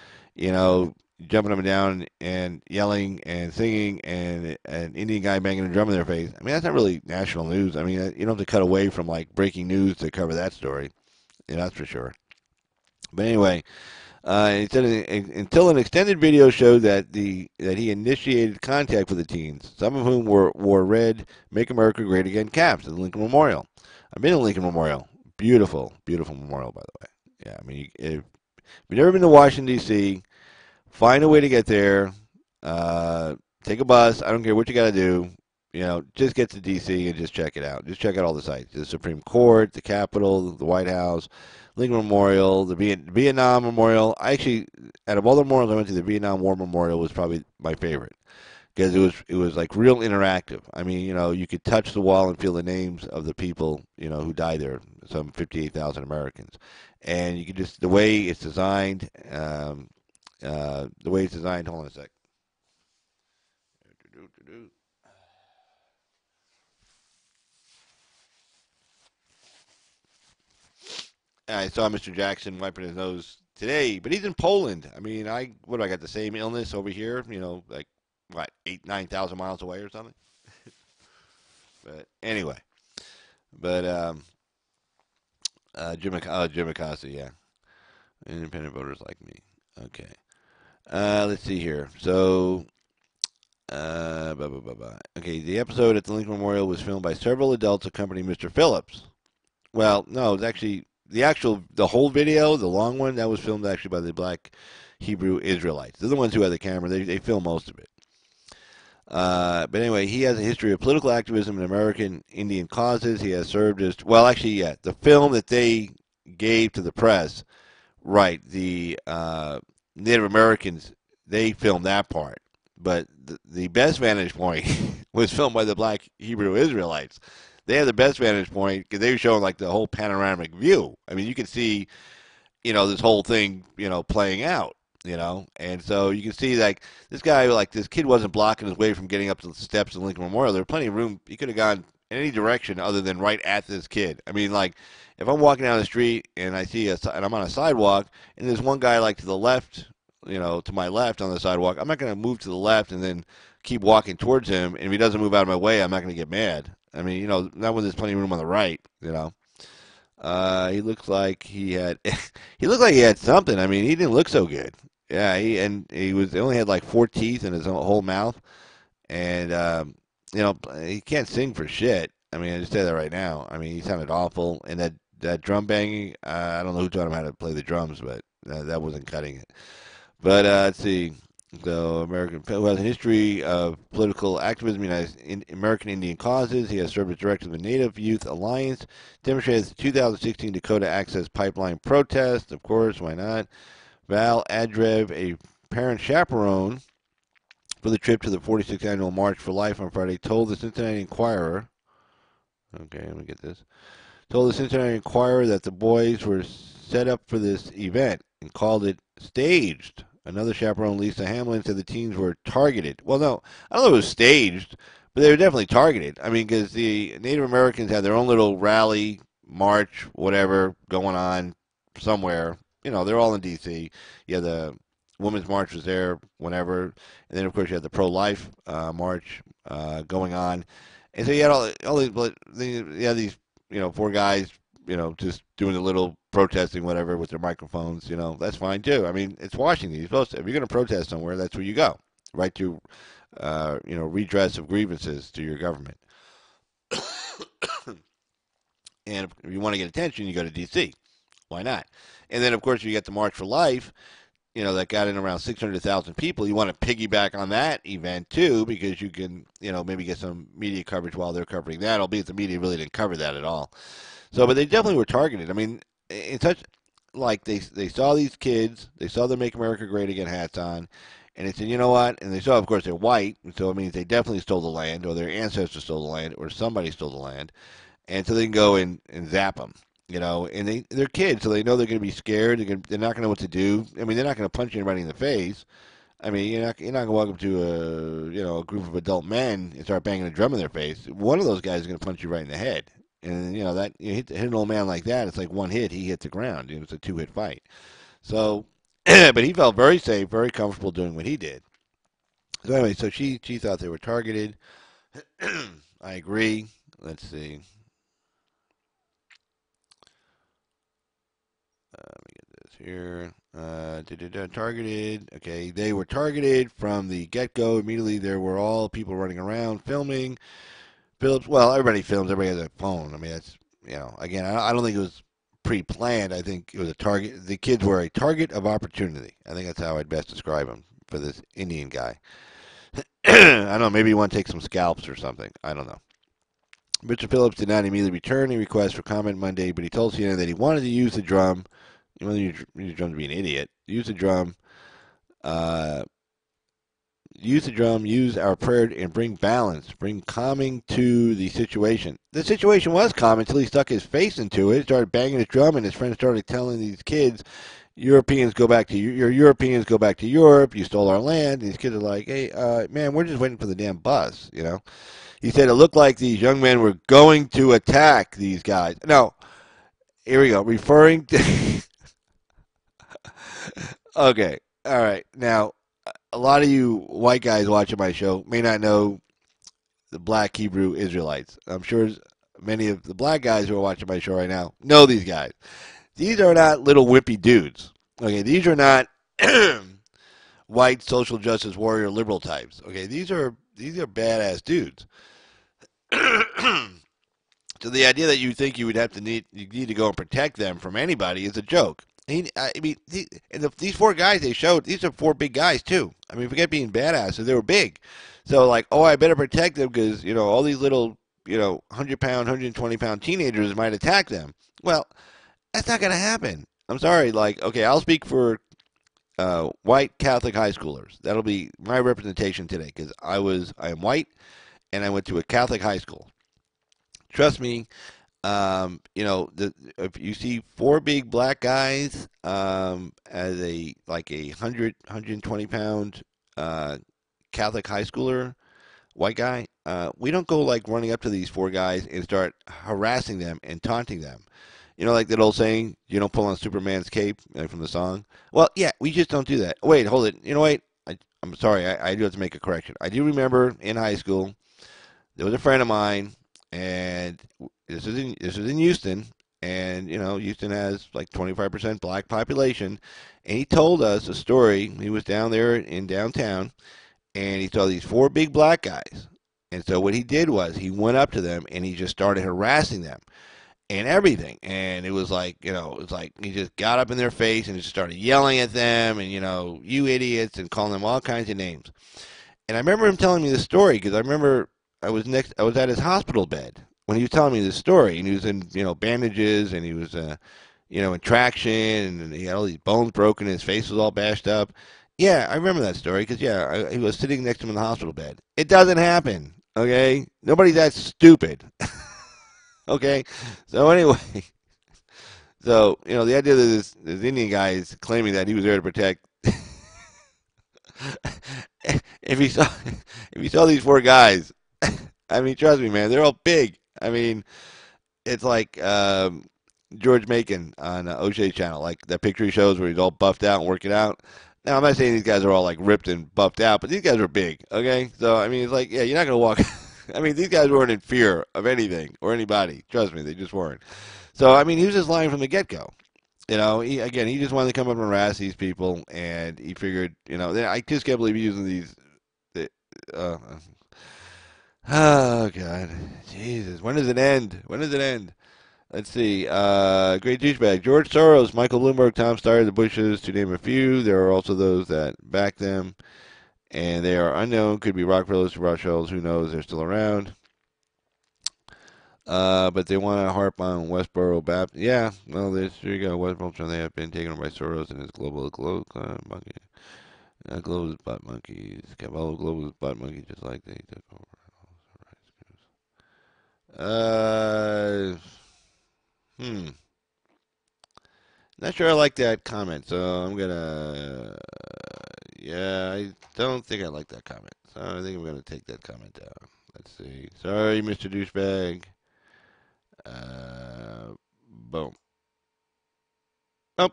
jumping up and down and yelling and singing, and an Indian guy banging a drum in their face. I mean, that's not really national news. I mean, you don't have to cut away from like breaking news to cover that story. That's for sure. But anyway, until an extended video showed that he initiated contact with the teens, some of whom wore red "Make America Great Again" caps at the Lincoln Memorial. I've been to Lincoln Memorial. Beautiful, beautiful memorial, by the way. Yeah, I mean, if you've never been to Washington, D.C., find a way to get there. Take a bus. I don't care what you got to do. Just get to D.C. and just check it out. Just check out all the sites. The Supreme Court, the Capitol, the White House, Lincoln Memorial, the Vietnam Memorial. Actually, out of all the memorials I went to, the Vietnam War Memorial was probably my favorite, because it was like real interactive. I mean, you could touch the wall and feel the names of the people, who died there, some 58,000 Americans. And you could just, the way it's designed, hold on a sec. I saw Mr. Jackson wiping his nose today, but he's in Poland. I mean, I got the same illness over here, like what, 9,000 miles away or something. But anyway, but Jim Acosta, yeah, independent voters like me. Okay, let's see here. So, okay, the episode at the Lincoln Memorial was filmed by several adults accompanying Mr. Phillips. Well, no, it's actually the whole video, the long one, that was filmed actually by the Black Hebrew Israelites. They're the ones who had the camera. They film most of it. But anyway, he has a history of political activism in American Indian causes. He has served as, well, actually, yeah, the film that they gave to the press, right, the Native Americans, they filmed that part. But the best vantage point was filmed by the Black Hebrew Israelites. They had the best vantage point because they were showing like the whole panoramic view. I mean, you could see, this whole thing, playing out, and so you can see like this guy, like this kid wasn't blocking his way from getting up to the steps of Lincoln Memorial. There was plenty of room. He could have gone in any direction other than right at this kid. I mean, like if I'm walking down the street and I see and I'm on a sidewalk and there's one guy like to the left, to my left on the sidewalk, I'm not going to move to the left and then keep walking towards him. And if he doesn't move out of my way, I'm not going to get mad. I mean, not when there's plenty of room on the right, He looks like he had, he looked like he had something. I mean, he didn't look so good. Yeah, he only had like 4 teeth in his whole mouth, and he can't sing for shit. I mean, I just say that right now. I mean, he sounded awful, and that drum banging, I don't know who taught him how to play the drums, but that wasn't cutting it. But let's see. So, American who has a history of political activism in American Indian causes. He has served as director of the Native Youth Alliance, demonstrated the 2016 Dakota Access Pipeline protest. Of course, why not? Val Adrev, a parent chaperone for the trip to the 46th annual March for Life on Friday, told the Cincinnati Enquirer. Okay, let me get this. Told the Cincinnati Enquirer that the boys were set up for this event and called it staged. Another chaperone, Lisa Hamlin, said the teens were targeted. Well, no, I don't know if it was staged, but they were definitely targeted. I mean, because the Native Americans had their own little rally, march, whatever, going on somewhere. You know, they're all in D.C. You had the Women's March was there whenever. And then, of course, you had the pro-life march going on. And so you had all these, you had these, four guys, just doing a little protesting, whatever, with their microphones. That's fine too. I mean, it's Washington. You're supposed to, if you're going to protest somewhere, that's where you go, right to, redress of grievances to your government. And if you want to get attention, you go to D.C. Why not? And then, of course, you get the March for Life, that got in around 600,000 people. You want to piggyback on that event, too, because you can, maybe get some media coverage while they're covering that, albeit the media really didn't cover that at all. So, but they definitely were targeted. I mean, in such, like, they saw these kids, they saw the Make America Great Again hats on, and they said, you know what? And they saw, of course, they're white, and so it means they definitely stole the land, or their ancestors stole the land, or somebody stole the land. And so they can go and zap them, and they're kids, so they know they're going to be scared. They're not going to know what to do. I mean, they're not going to punch anybody in the face. I mean, you're not going to walk up to a group of adult men and start banging a drum in their face. One of those guys is going to punch you right in the head, and that hit an old man like that. It's like one hit, he hit the ground. It was a 2-hit fight. So, but he felt very safe, very comfortable doing what he did. So anyway, so she thought they were targeted. I agree. Let's see. Let me get this here. Targeted. Okay, they were targeted from the get-go. Immediately, there were all people running around filming. Phillips. Well, everybody films. Everybody has a phone. I mean, that's Again, I don't think it was pre-planned. I think it was a target. The kids were a target of opportunity. I think that's how I'd best describe them for this Indian guy. I don't know. Maybe you want to take some scalps or something. I don't know. Mr. Phillips did not immediately return a request for comment Monday, but he told CNN that he wanted to use the drum. You want to use the drum to be an idiot. Use the drum. Use our prayer, and bring balance, bring calming to the situation. The situation was calm until he stuck his face into it, started banging his drum, and his friends started telling these kids, Europeans go back to Europeans go back to Europe. You stole our land. And these kids are like, hey, man, we're just waiting for the damn bus. He said it looked like these young men were going to attack these guys. No, here we go. Referring to. Okay, all right. Now, a lot of you white guys watching my show may not know the black Hebrew Israelites. I'm sure many of the black guys who are watching my show right now know these guys. These are not little wimpy dudes. Okay, these are not white social justice warrior liberal types. Okay, these are badass dudes. So the idea that you think you need to go and protect them from anybody is a joke. These four guys they showed, these are four big guys too. I mean, forget being badasses, they were big. So like, oh, I better protect them because all these little 100-pound, 120-pound teenagers might attack them. Well, that's not going to happen. I'm sorry. Like, okay, I'll speak for white Catholic high schoolers. That'll be my representation today because I am white and I went to a Catholic high school. Trust me, if you see four big black guys as a 120-pound Catholic high schooler, white guy, we don't go like running up to these four guys and start harassing them and taunting them. Like that old saying, you don't pull on Superman's cape, like from the song. Well, yeah, we just don't do that. Wait, hold it. Wait, I'm sorry, I do have to make a correction. I do remember in high school, there was a friend of mine, and this was in Houston, and Houston has like 25% black population, and he told us a story. He was down there in downtown, and he saw these four big black guys, and so what he did was he went up to them and he just started harassing them and everything, and it was like he just got up in their face and just started yelling at them, and you idiots, and calling them all kinds of names. And I remember him telling me this story because I remember I was at his hospital bed when he was telling me this story, and he was in bandages, and he was in traction, and he had all these bones broken, and his face was all bashed up. Yeah, I remember that story because he was sitting next to him in the hospital bed. It doesn't happen. Okay, nobody's that stupid. Okay, so anyway, so the idea that this Indian guy is claiming that he was there to protect. if he saw if he saw these four guys, I mean, trust me, man, they're all big. I mean, it's like George Macon on O'Shea Channel, like that picture he shows where he's all buffed out and working out. Now, I'm not saying these guys are all like ripped and buffed out, but these guys are big. Okay, so I mean, it's like, yeah, you're not gonna walk. I mean, these guys weren't in fear of anything or anybody. Trust me, they just weren't. So I mean, he was just lying from the get-go. He just wanted to come up and harass these people, and he figured, I just can't believe he's using these. Uh, oh God, Jesus, when does it end? When does it end? Let's see. Great douchebag. George Soros, Michael Bloomberg, Tom Steyer, the Bushes, to name a few. There are also those that back them, and they are unknown. Could be Rockefellers, Rockefeller's. Who knows? They're still around. But they want to harp on Westboro Baptist. Yeah, well, there you go. Westboro, they have been taken over by Soros and his global monkey. Global butt monkeys. Global butt monkeys, just like they took over. Not sure I like that comment, so I'm gonna. Yeah, I don't think I like that comment, so I think I'm gonna take that comment down. Let's see. Sorry, Mr. Douchebag. Boom. Oh,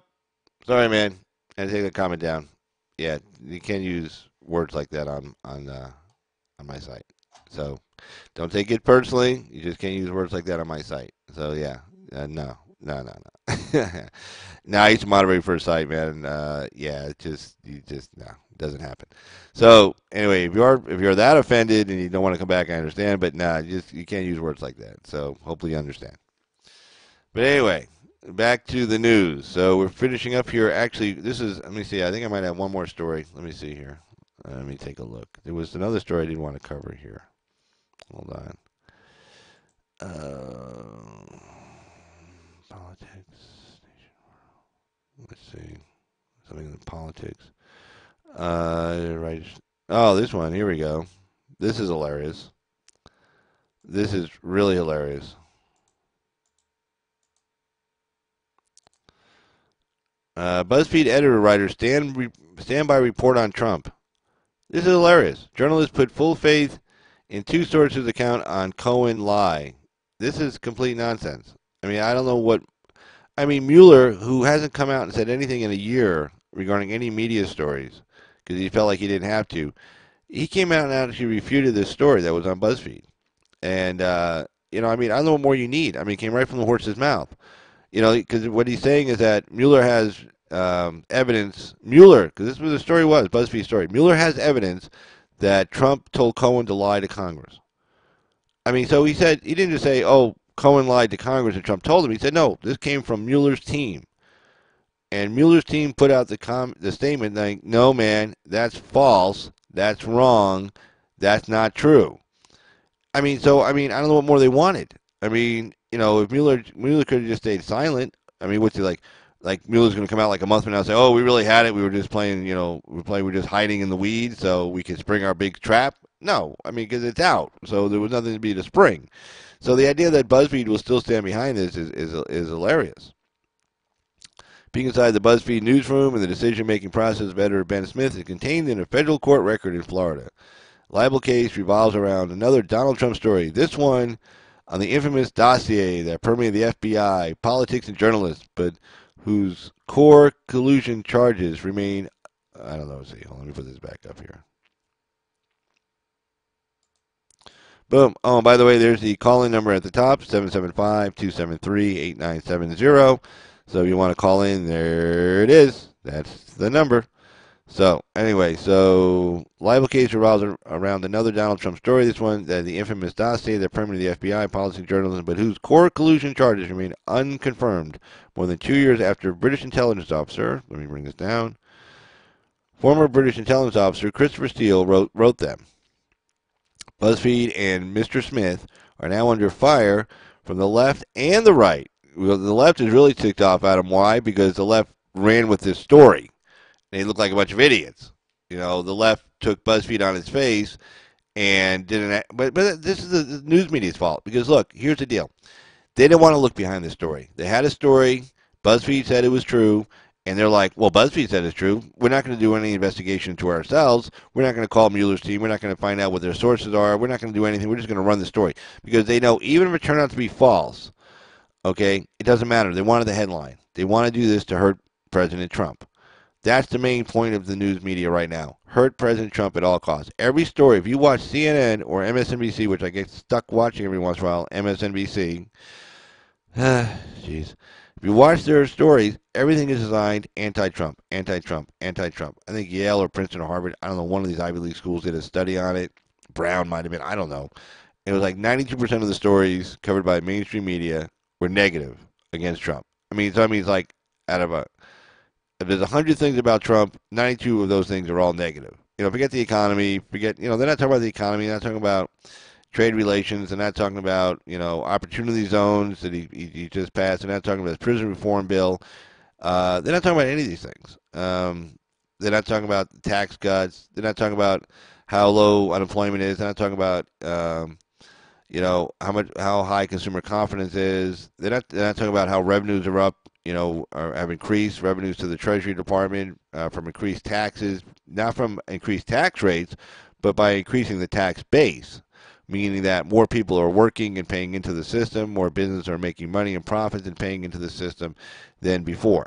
sorry, man. I take the comment down. Yeah, you can't use words like that on my site. So don't take it personally. You just can't use words like that on my site. So yeah, no. No, I used to moderate for a site, man. Yeah, no, it doesn't happen. So anyway, if you're that offended and you don't want to come back, I understand. But nah, you can't use words like that. So hopefully you understand. But anyway, back to the news. So we're finishing up here. Actually, let me see. I think I might have one more story. Let me see here. Let me take a look. There was another story I didn't want to cover here. Hold on. Politics. Let's see. Something in politics. Right. Oh, this one. Here we go. This is hilarious. This is really hilarious. BuzzFeed editor writer stand by report on Trump. This is hilarious. Journalists put full faith in two sources' account on Cohen lie. This is complete nonsense. I mean, I don't know what. I mean, Mueller, who hasn't come out and said anything in a year regarding any media stories, because he felt like he didn't have to, he came out and actually refuted this story that was on BuzzFeed. And, I mean, I don't know what more you need. I mean, it came right from the horse's mouth. Because what he's saying is that Mueller has evidence. Mueller, because this is what the story was, BuzzFeed story. Mueller has evidence that Trump told Cohen to lie to Congress. I mean, so he didn't just say, oh, Cohen lied to Congress and Trump told him. He said, no, this came from Mueller's team. And Mueller's team put out the statement like, no, man, that's false. That's wrong. That's not true. I mean, I don't know what more they wanted. I mean, if Mueller could have just stayed silent. I mean, what's he like? Like Mueller's going to come out like a month from now and say, "Oh, we really had it. We were just playing. We're just hiding in the weeds so we could spring our big trap." No, I mean, because it's out, so there was nothing to be to spring. So the idea that BuzzFeed will still stand behind this is hilarious. Being inside the BuzzFeed newsroom and the decision-making process of editor Ben Smith is contained in a federal court record in Florida. Libel case revolves around another Donald Trump story. This one on the infamous dossier that permeated the FBI, politics, and journalists, but whose core collusion charges remain. I don't know. Let's see. Let me put this back up here. Boom. Oh, by the way, there's the call-in number at the top, 775-273-8970. So if you want to call in, there it is. That's the number. So, anyway, libel case revolves around another Donald Trump story. This one, the infamous dossier that permeated the FBI, politics, and journalism, but whose core collusion charges remain unconfirmed more than 2 years after British intelligence officer, let me bring this down, former British intelligence officer Christopher Steele wrote them. BuzzFeed and Mr. Smith are now under fire from the left and the right. well, the left is really ticked off at him. Why? Because the left ran with this story. They look like a bunch of idiots. The left took BuzzFeed on its face and didn't. But this is the news media's fault because look, here's the deal. They didn't want to look behind the story. They had a story. BuzzFeed said it was true. And they're like, well, BuzzFeed said it's true. We're not going to do any investigation into ourselves. We're not going to call Mueller's team. We're not going to find out what their sources are. We're not going to do anything. We're just going to run the story. Because they know even if it turned out to be false, okay, it doesn't matter. They wanted the headline. They want to do this to hurt President Trump. That's the main point of the news media right now. Hurt President Trump at all costs. Every story, if you watch CNN or MSNBC, which I get stuck watching every once in a while, MSNBC, jeez. If you watch their stories, everything is designed anti-Trump, anti-Trump, anti-Trump. I think Yale or Princeton or Harvard, I don't know, one of these Ivy League schools did a study on it. Brown might have been, I don't know. It was like 92% of the stories covered by mainstream media were negative against Trump. So that means like if there's 100 things about Trump, 92 of those things are all negative. Forget the economy, they're not talking about the economy, they're not talking about trade relations, they're not talking about, opportunity zones that he just passed, they're not talking about his prison reform bill, they're not talking about any of these things. They're not talking about tax cuts, they're not talking about how low unemployment is, they're not talking about, how high consumer confidence is, they're not talking about how revenues are up, have increased revenues to the Treasury Department from increased taxes, not from increased tax rates, but by increasing the tax base, meaning that more people are working and paying into the system, more businesses are making money and profits and paying into the system than before.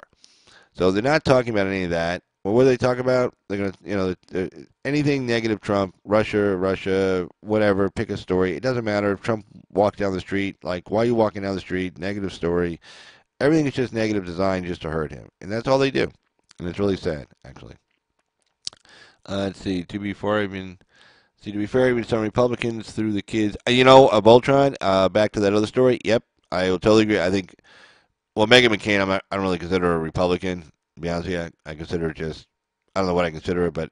So they're not talking about any of that. Well, what do they talk about? They're going to, anything negative Trump, Russia, whatever, pick a story. It doesn't matter if Trump walked down the street, like, why are you walking down the street? Negative story. Everything is just negative design just to hurt him. And that's all they do. And it's really sad, actually. Let's see. To be fair, even some Republicans threw the kids. Voltron, back to that other story. Yep, I will totally agree. I think, well, Meghan McCain, I don't really consider her a Republican. To be honest with you, I consider her just, I don't know what I consider her, but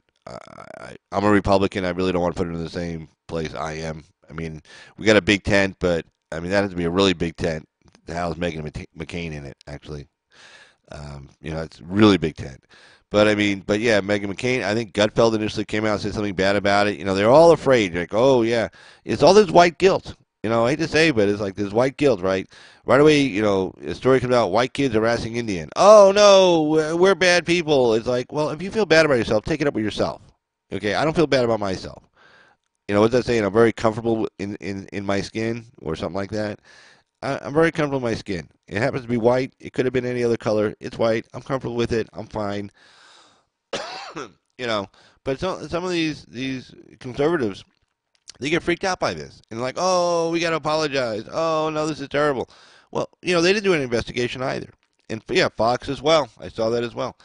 I'm a Republican. I really don't want to put her in the same place I am. We got a big tent, but, that has to be a really big tent. The house Meghan McCain in it, actually. It's a really big tent. But yeah, Meghan McCain, I think Gutfeld initially came out and said something bad about it. They're all afraid. Like, oh, yeah. It's all this white guilt. I hate to say, but it's like this white guilt, right? Right away, a story comes out, white kids harassing Indian. Oh, no, we're bad people. It's like, well, if you feel bad about yourself, take it up with yourself. Okay, I don't feel bad about myself. What's that saying? I'm very comfortable in my skin or something like that. I'm very comfortable with my skin. It happens to be white. It could have been any other color. It's white. I'm comfortable with it. I'm fine. But some of these conservatives, they get freaked out by this. And like, oh, we got to apologize. Oh, no, this is terrible. Well, they didn't do an investigation either. And, yeah, Fox as well. I saw that as well.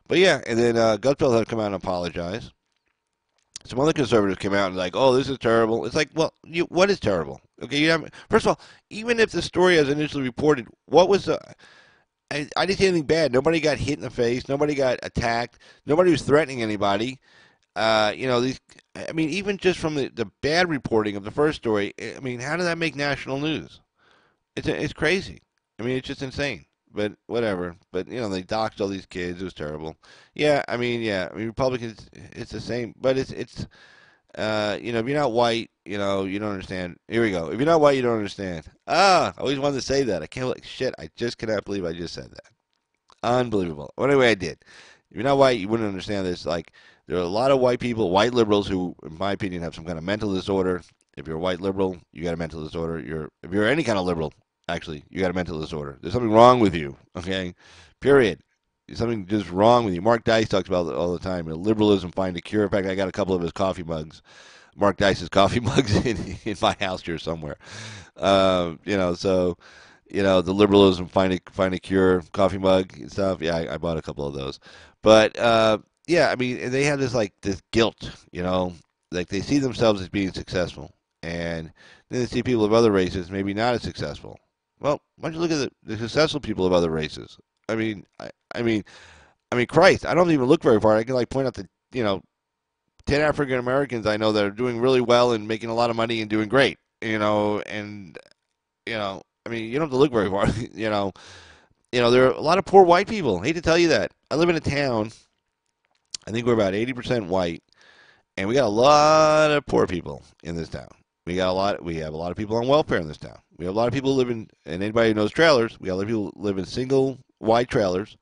But, yeah, and then Gutfeld had to come out and apologize. Some other conservatives came out and like, oh, this is terrible. It's like, well, what is terrible? Okay, first of all, even if the story as initially reported, what was the... I didn't see anything bad. Nobody got hit in the face. Nobody got attacked. Nobody was threatening anybody. Even just from the bad reporting of the first story, how did that make national news? It's crazy. It's just insane. But whatever. But they doxed all these kids. It was terrible. Yeah. Republicans. It's the same. But it's if you're not white, you don't understand. Here we go. If you're not white, you don't understand. I always wanted to say that. I can't. Shit. I just cannot believe I just said that. Unbelievable. Well, anyway, I did. If you're not white, you wouldn't understand this. Like, there are a lot of white people, white liberals, who, in my opinion, have some kind of mental disorder. If you're a white liberal, you got a mental disorder. If you're any kind of liberal, actually, you got a mental disorder. There's something wrong with you. Okay, period. There's something just wrong with you. Mark Dice talks about it all the time. Liberalism find a cure. In fact, I got a couple of his coffee mugs. Mark Dice's coffee mugs in my house here somewhere. The liberalism find a cure coffee mug and stuff. Yeah, I bought a couple of those. But yeah, they have this guilt, like they see themselves as being successful, and then they see people of other races maybe not as successful. Well, why don't you look at the successful people of other races? Christ, I don't even look very far. I can point out the 10 African Americans I know that are doing really well and making a lot of money and doing great. I mean, you don't have to look very far. There are a lot of poor white people. I hate to tell you that. I live in a town. I think we're about 80% white, and we got a lot of poor people in this town. We have a lot of people on welfare in this town. We have a lot of people living, and anybody who knows trailers, we got a lot of people live in single wide trailers,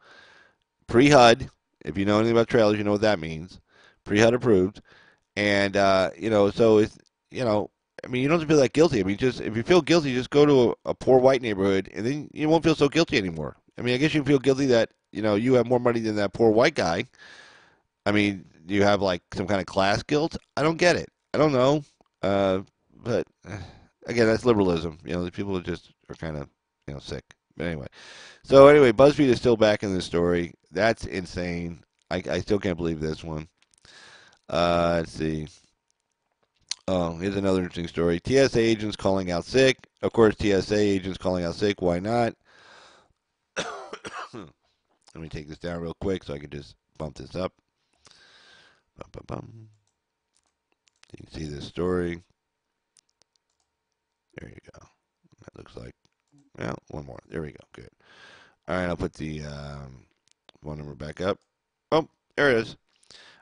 pre-HUD. If you know anything about trailers, you know what that means. Pre-HUD approved, and so it's I mean, you don't have to feel that guilty. I mean, just if you feel guilty, just go to a poor white neighborhood, and then you won't feel so guilty anymore. I mean, I guess you feel guilty that you have more money than that poor white guy. I mean, do you have like some kind of class guilt? I don't get it. I don't know. Uh, but again, that's liberalism. The people just are kind of sick. But anyway, BuzzFeed is still back in this story. That's insane. I still can't believe this one. Let's see. Oh, here's another interesting story. TSA agents calling out sick. Of course, TSA agents calling out sick. Why not? Let me take this down real quick so I can just bump this up. Bum, bum, bum. You can see this story. There you go. That looks like, well, one more. There we go. Good. All right, I'll put the phone number back up. Oh, there it is.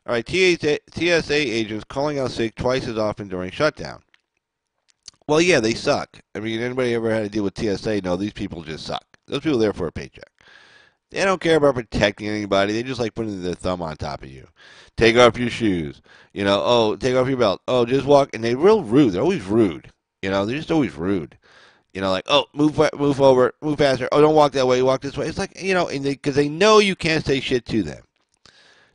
All right, TSA agents calling out sick twice as often during shutdown. Well, yeah, they suck. I mean, anybody ever had to deal with TSA? No, these people just suck. Those people are there for a paycheck. They don't care about protecting anybody. They just like putting their thumb on top of you. Take off your shoes. Oh, take off your belt. Oh, just walk. And they're real rude. They're always rude. They're just always rude. Like, oh, move over, move faster. Oh, don't walk that way. Walk this way. It's like, and because they know you can't say shit to them.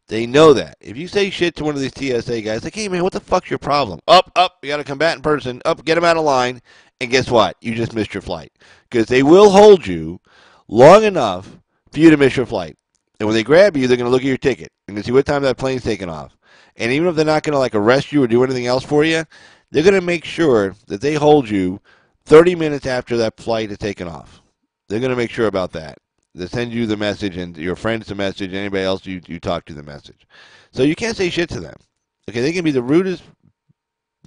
They know that. If you say shit to one of these TSA guys, like, hey, man, what the fuck's your problem? Up, you got to combat in person. Up, get them out of line. And guess what? You just missed your flight. Because they will hold you long enough for you to miss your flight. And when they grab you, they're going to look at your ticket and see what time that plane's taking off. And even if they're not going to, like, arrest you or do anything else for you, they're going to make sure that they hold you 30 minutes after that flight is taken off. They're going to make sure about that. They send you the message and your friends the message, anybody else you talk to the message. So you can't say shit to them. Okay, they can be the rudest,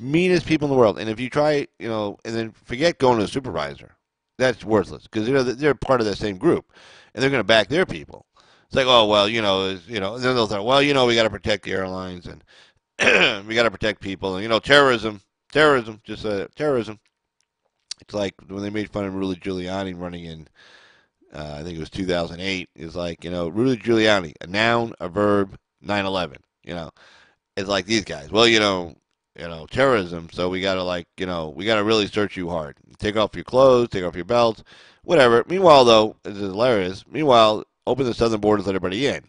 meanest people in the world. And if you try, and then forget going to a supervisor, that's worthless because they're part of that same group, and they're going to back their people. It's like, oh well, and then they'll say, well, we got to protect the airlines and we got to protect people, and terrorism, just terrorism. It's like when they made fun of Rudy Giuliani running in. I think it was 2008. It's like, Rudy Giuliani, a noun, a verb, 9/11. It's like these guys. Well, terrorism. So we gotta we gotta really search you hard. Take off your clothes, take off your belts, whatever. Meanwhile, though, this is hilarious. Meanwhile, open the southern borders, let everybody in.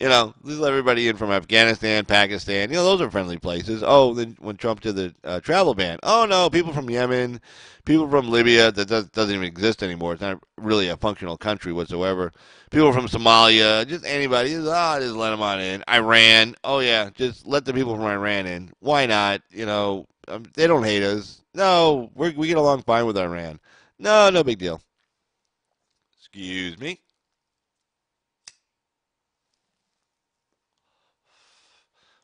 Just let everybody in from Afghanistan, Pakistan. Those are friendly places. Oh, then when Trump did the travel ban, oh no, people from Yemen, people from Libya that doesn't even exist anymore. It's not really a functional country whatsoever. People from Somalia, just anybody. Just let them on in. Iran, oh yeah, just let the people from Iran in. Why not? They don't hate us. No, we get along fine with Iran. No big deal. Excuse me.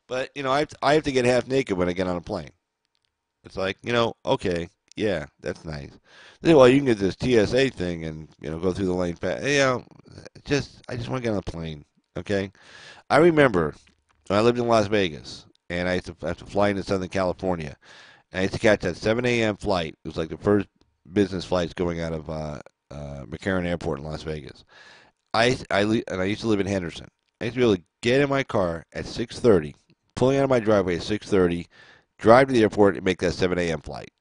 But I have to get half naked when I get on a plane. It's like okay, yeah, that's nice. They say, well, you can get this TSA thing and go through the lane pass. I just want to get on a plane. Okay, I remember when I lived in Las Vegas and I have to fly into Southern California. And I used to catch that 7 a.m. flight. It was like the first business flights going out of McCarran Airport in Las Vegas. And I used to live in Henderson. I used to be able to get in my car at 6:30, pulling out of my driveway at 6:30, drive to the airport and make that 7 a.m. flight.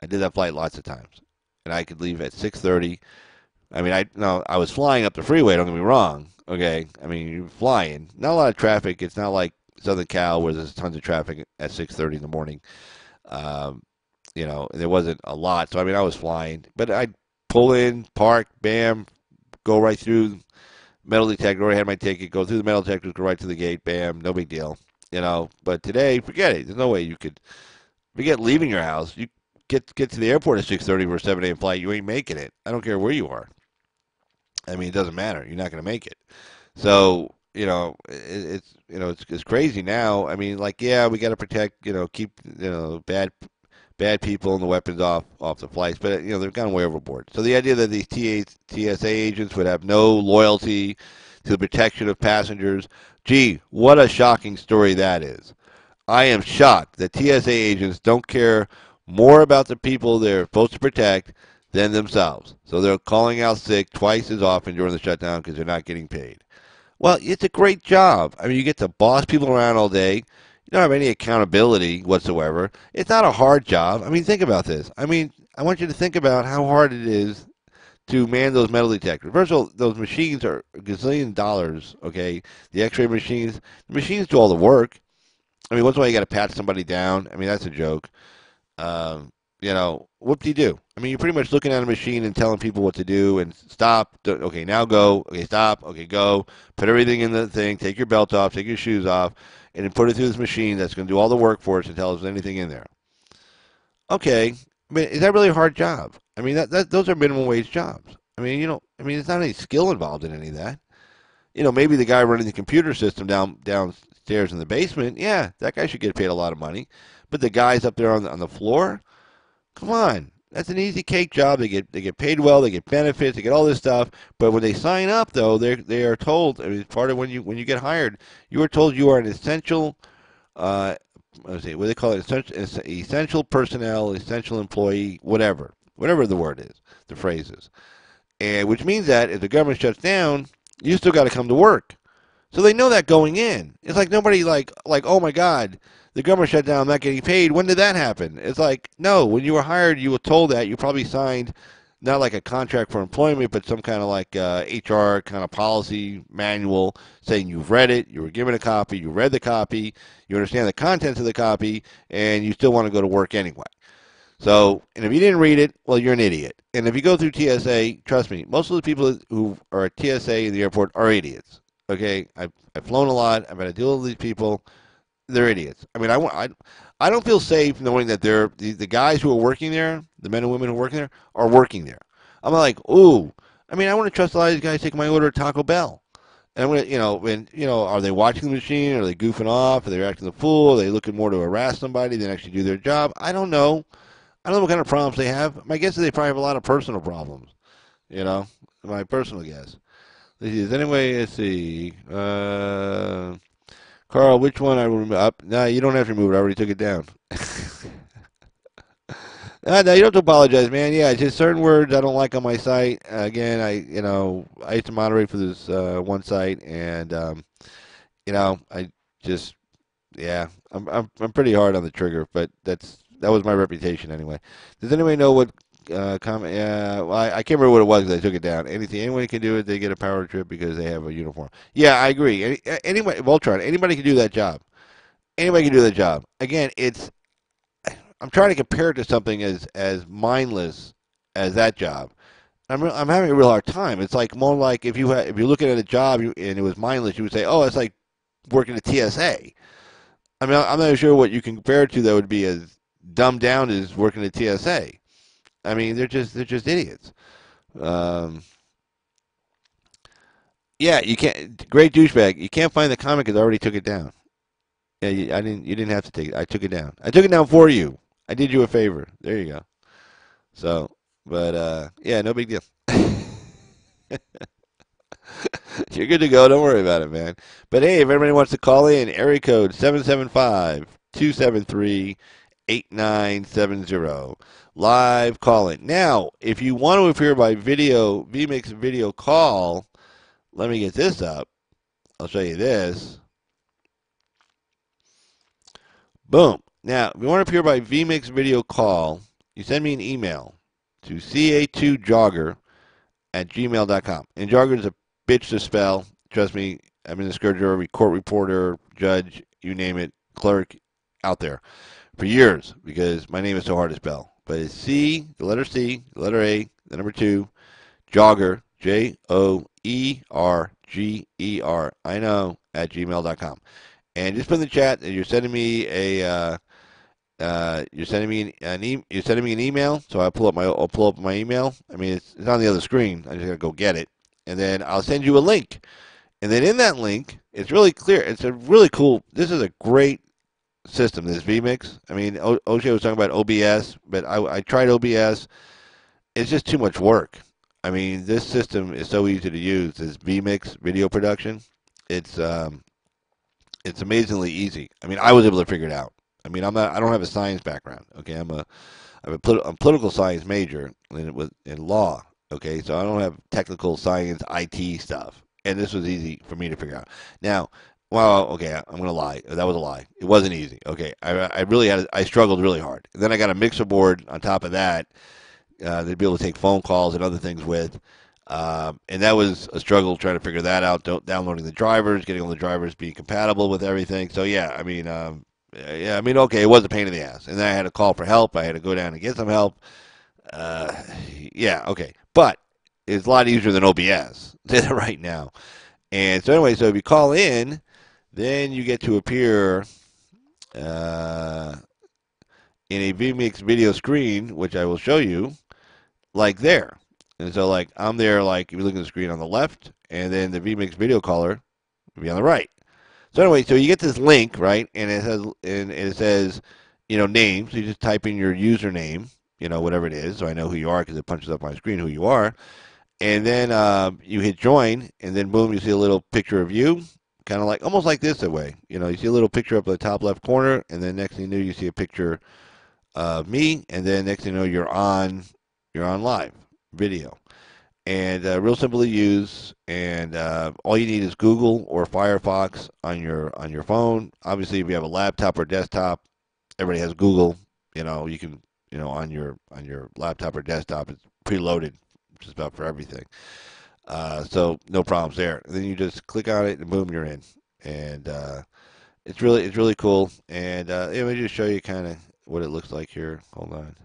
I did that flight lots of times, and I could leave at 6:30. I mean, I was flying up the freeway. Don't get me wrong. Okay, I mean, you're flying. Not a lot of traffic. It's not like Southern Cal where there's tons of traffic at 6:30 in the morning. Um, there wasn't a lot. So I mean, I was flying, but I'd pull in, park, bam, go right through metal detector. Already had my ticket. Go through the metal detectors, go right to the gate. Bam, no big deal. But today, forget it. There's no way you could forget leaving your house. You get to the airport at 6:30 for a 7 a.m. flight. You ain't making it. I don't care where you are. I mean, it doesn't matter. You're not going to make it. So it's crazy now. I mean, like, yeah, we got to protect. Keep bad bad people and the weapons off the flights, but they've gone way overboard. So the idea that these TSA agents would have no loyalty to the protection of passengers, gee, what a shocking story that is. I am shocked that TSA agents don't care more about the people they're supposed to protect than themselves. So they're calling out sick twice as often during the shutdown because they're not getting paid. Well, it's a great job. I mean, you get to boss people around all day. You don't have any accountability whatsoever. It's not a hard job. I mean, think about this. I mean, I want you to think about how hard it is to man those metal detectors. First of all, those machines are a gazillion dollars, okay? The x-ray machines, the machines do all the work. I mean, once in a while you got to pat somebody down. I mean, that's a joke. Whoop-de-doo. I mean, you're pretty much looking at a machine and telling people what to do and stop. Okay, now go. Okay, stop. Okay, go. Put everything in the thing. Take your belt off. Take your shoes off. And then put it through this machine that's going to do all the work for us and tell us anything in there. Okay. I mean, is that really a hard job? I mean, those are minimum wage jobs. I mean, there's not any skill involved in any of that. Maybe the guy running the computer system downstairs in the basement, yeah, that guy should get paid a lot of money. But the guys up there on the floor, come on, that's an easy cake job. They get paid well, they get benefits, they get all this stuff. But when they sign up, though, they are told. I mean, it's part of when you get hired, you are told you are an essential. What do they call it? Essential personnel, essential employee, whatever the word is, the phrase is, and which means that if the government shuts down, you still got to come to work. So they know that going in. It's like nobody oh my God, the government shut down, I'm not getting paid. When did that happen? It's like, no, when you were hired, you were told that. You probably signed not like a contract for employment, but some kind of HR kind of policy manual saying you've read it, you were given a copy, you read the copy, you understand the contents of the copy, and you still want to go to work anyway. So, and if you didn't read it, well, you're an idiot. And if you go through TSA, trust me, most of the people who are at TSA in the airport are idiots. Okay, I've flown a lot. I've had to deal with these people. They're idiots. I mean, I don't feel safe knowing that the guys who are working there, the men and women who are working there, are working there. I'm like, ooh. I mean, I want to trust a lot of these guys taking my order at Taco Bell. And I'm gonna, are they watching the machine? Are they goofing off? Are they acting the fool? Are they looking more to harass somebody than actually do their job? I don't know. I don't know what kind of problems they have. My guess is they probably have a lot of personal problems. My personal guess. Anyway, let's see. Carl, which one I will remove? Up? No, you don't have to remove it. I already took it down. No, you don't have to apologize, man. Yeah, it's just certain words I don't like on my site. Again, I used to moderate for this one site, and I just, yeah, I'm pretty hard on the trigger, but that was my reputation anyway. Does anybody know what comment? Yeah, well, I can't remember what it was because I took it down. Anyone can do it. They get a power trip because they have a uniform. Yeah, I agree. Anybody, Voltron, anybody can do that job. Anybody can do that job. Again, I'm trying to compare it to something as mindless as that job. I'm having a real hard time. It's like more like if you're looking at a job and it was mindless, you would say, oh, it's like working at TSA. I mean, I'm not sure what you can compare it to that would be as dumbed down as working at TSA. I mean, they're just idiots. Um, yeah, you can't. Great douchebag. You can't find the comic because I already took it down. Yeah, I didn't. You didn't have to take it. I took it down. I took it down for you. I did you a favor. There you go. So, but yeah, no big deal. You're good to go. Don't worry about it, man. But hey, if everybody wants to call in, area code 775-273-8970. Live call-in. Now, if you want to appear by video, vMix video call, let me get this up. I'll show you this. Boom. Now, if you want to appear by vMix video call, you send me an email to ca2jogger@gmail.com. And jogger is a bitch to spell. Trust me, I've been a scourge of every court reporter, judge, you name it, clerk out there for years because my name is so hard to spell. But it's C, the letter C, the letter A, the number 2, jogger, JOERGER, I know, at gmail.com. And just put in the chat that you're sending me you're sending me an email, so I'll pull up my email. I mean, it's on the other screen. I just gotta go get it, and then I'll send you a link. And then in that link, it's really clear. It's a really cool. This is a great system, this vMix. I mean, OJ was talking about OBS, but I tried OBS. It's just too much work. I mean, this system is so easy to use. This vMix video production, it's um, it's amazingly easy. I mean, I was able to figure it out. I mean, I don't have a science background. Okay, I'm a political science major in law. Okay, so I don't have technical science IT stuff, and this was easy for me to figure out. Now, well, okay, I'm gonna lie. That was a lie. It wasn't easy. Okay, I really I struggled really hard. And then I got a mixer board on top of that. They'd be able to take phone calls and other things with. And that was a struggle trying to figure that out. Downloading the drivers, getting all the drivers being compatible with everything. So yeah, I mean, yeah, I mean, okay, it was a pain in the ass. And then I had to call for help. I had to go down and get some help. Uh, yeah, okay, but it's a lot easier than OBS right now. And so anyway, so if you call in, then you get to appear uh, in a vMix video screen, which I will show you, like there. And so like I'm there, like if you look at the screen on the left, and then the vMix video caller will be on the right. So anyway, so you get this link, right, and it says, name. So you just type in your username, whatever it is, so I know who you are because it punches up my screen who you are. And then you hit join, and then boom, you see a little picture of you, kind of like almost like this way. You see a little picture up in the top left corner, and then next thing you know, you see a picture of me, and then next thing you know, you're on live video. And real simple to use, and all you need is Google or Firefox on your phone. Obviously, if you have a laptop or desktop, everybody has Google. You can on your laptop or desktop, it's preloaded just about for everything. So no problems there. And then you just click on it, and boom, you're in. And it's really cool. And let me just show you kind of what it looks like here. Hold on.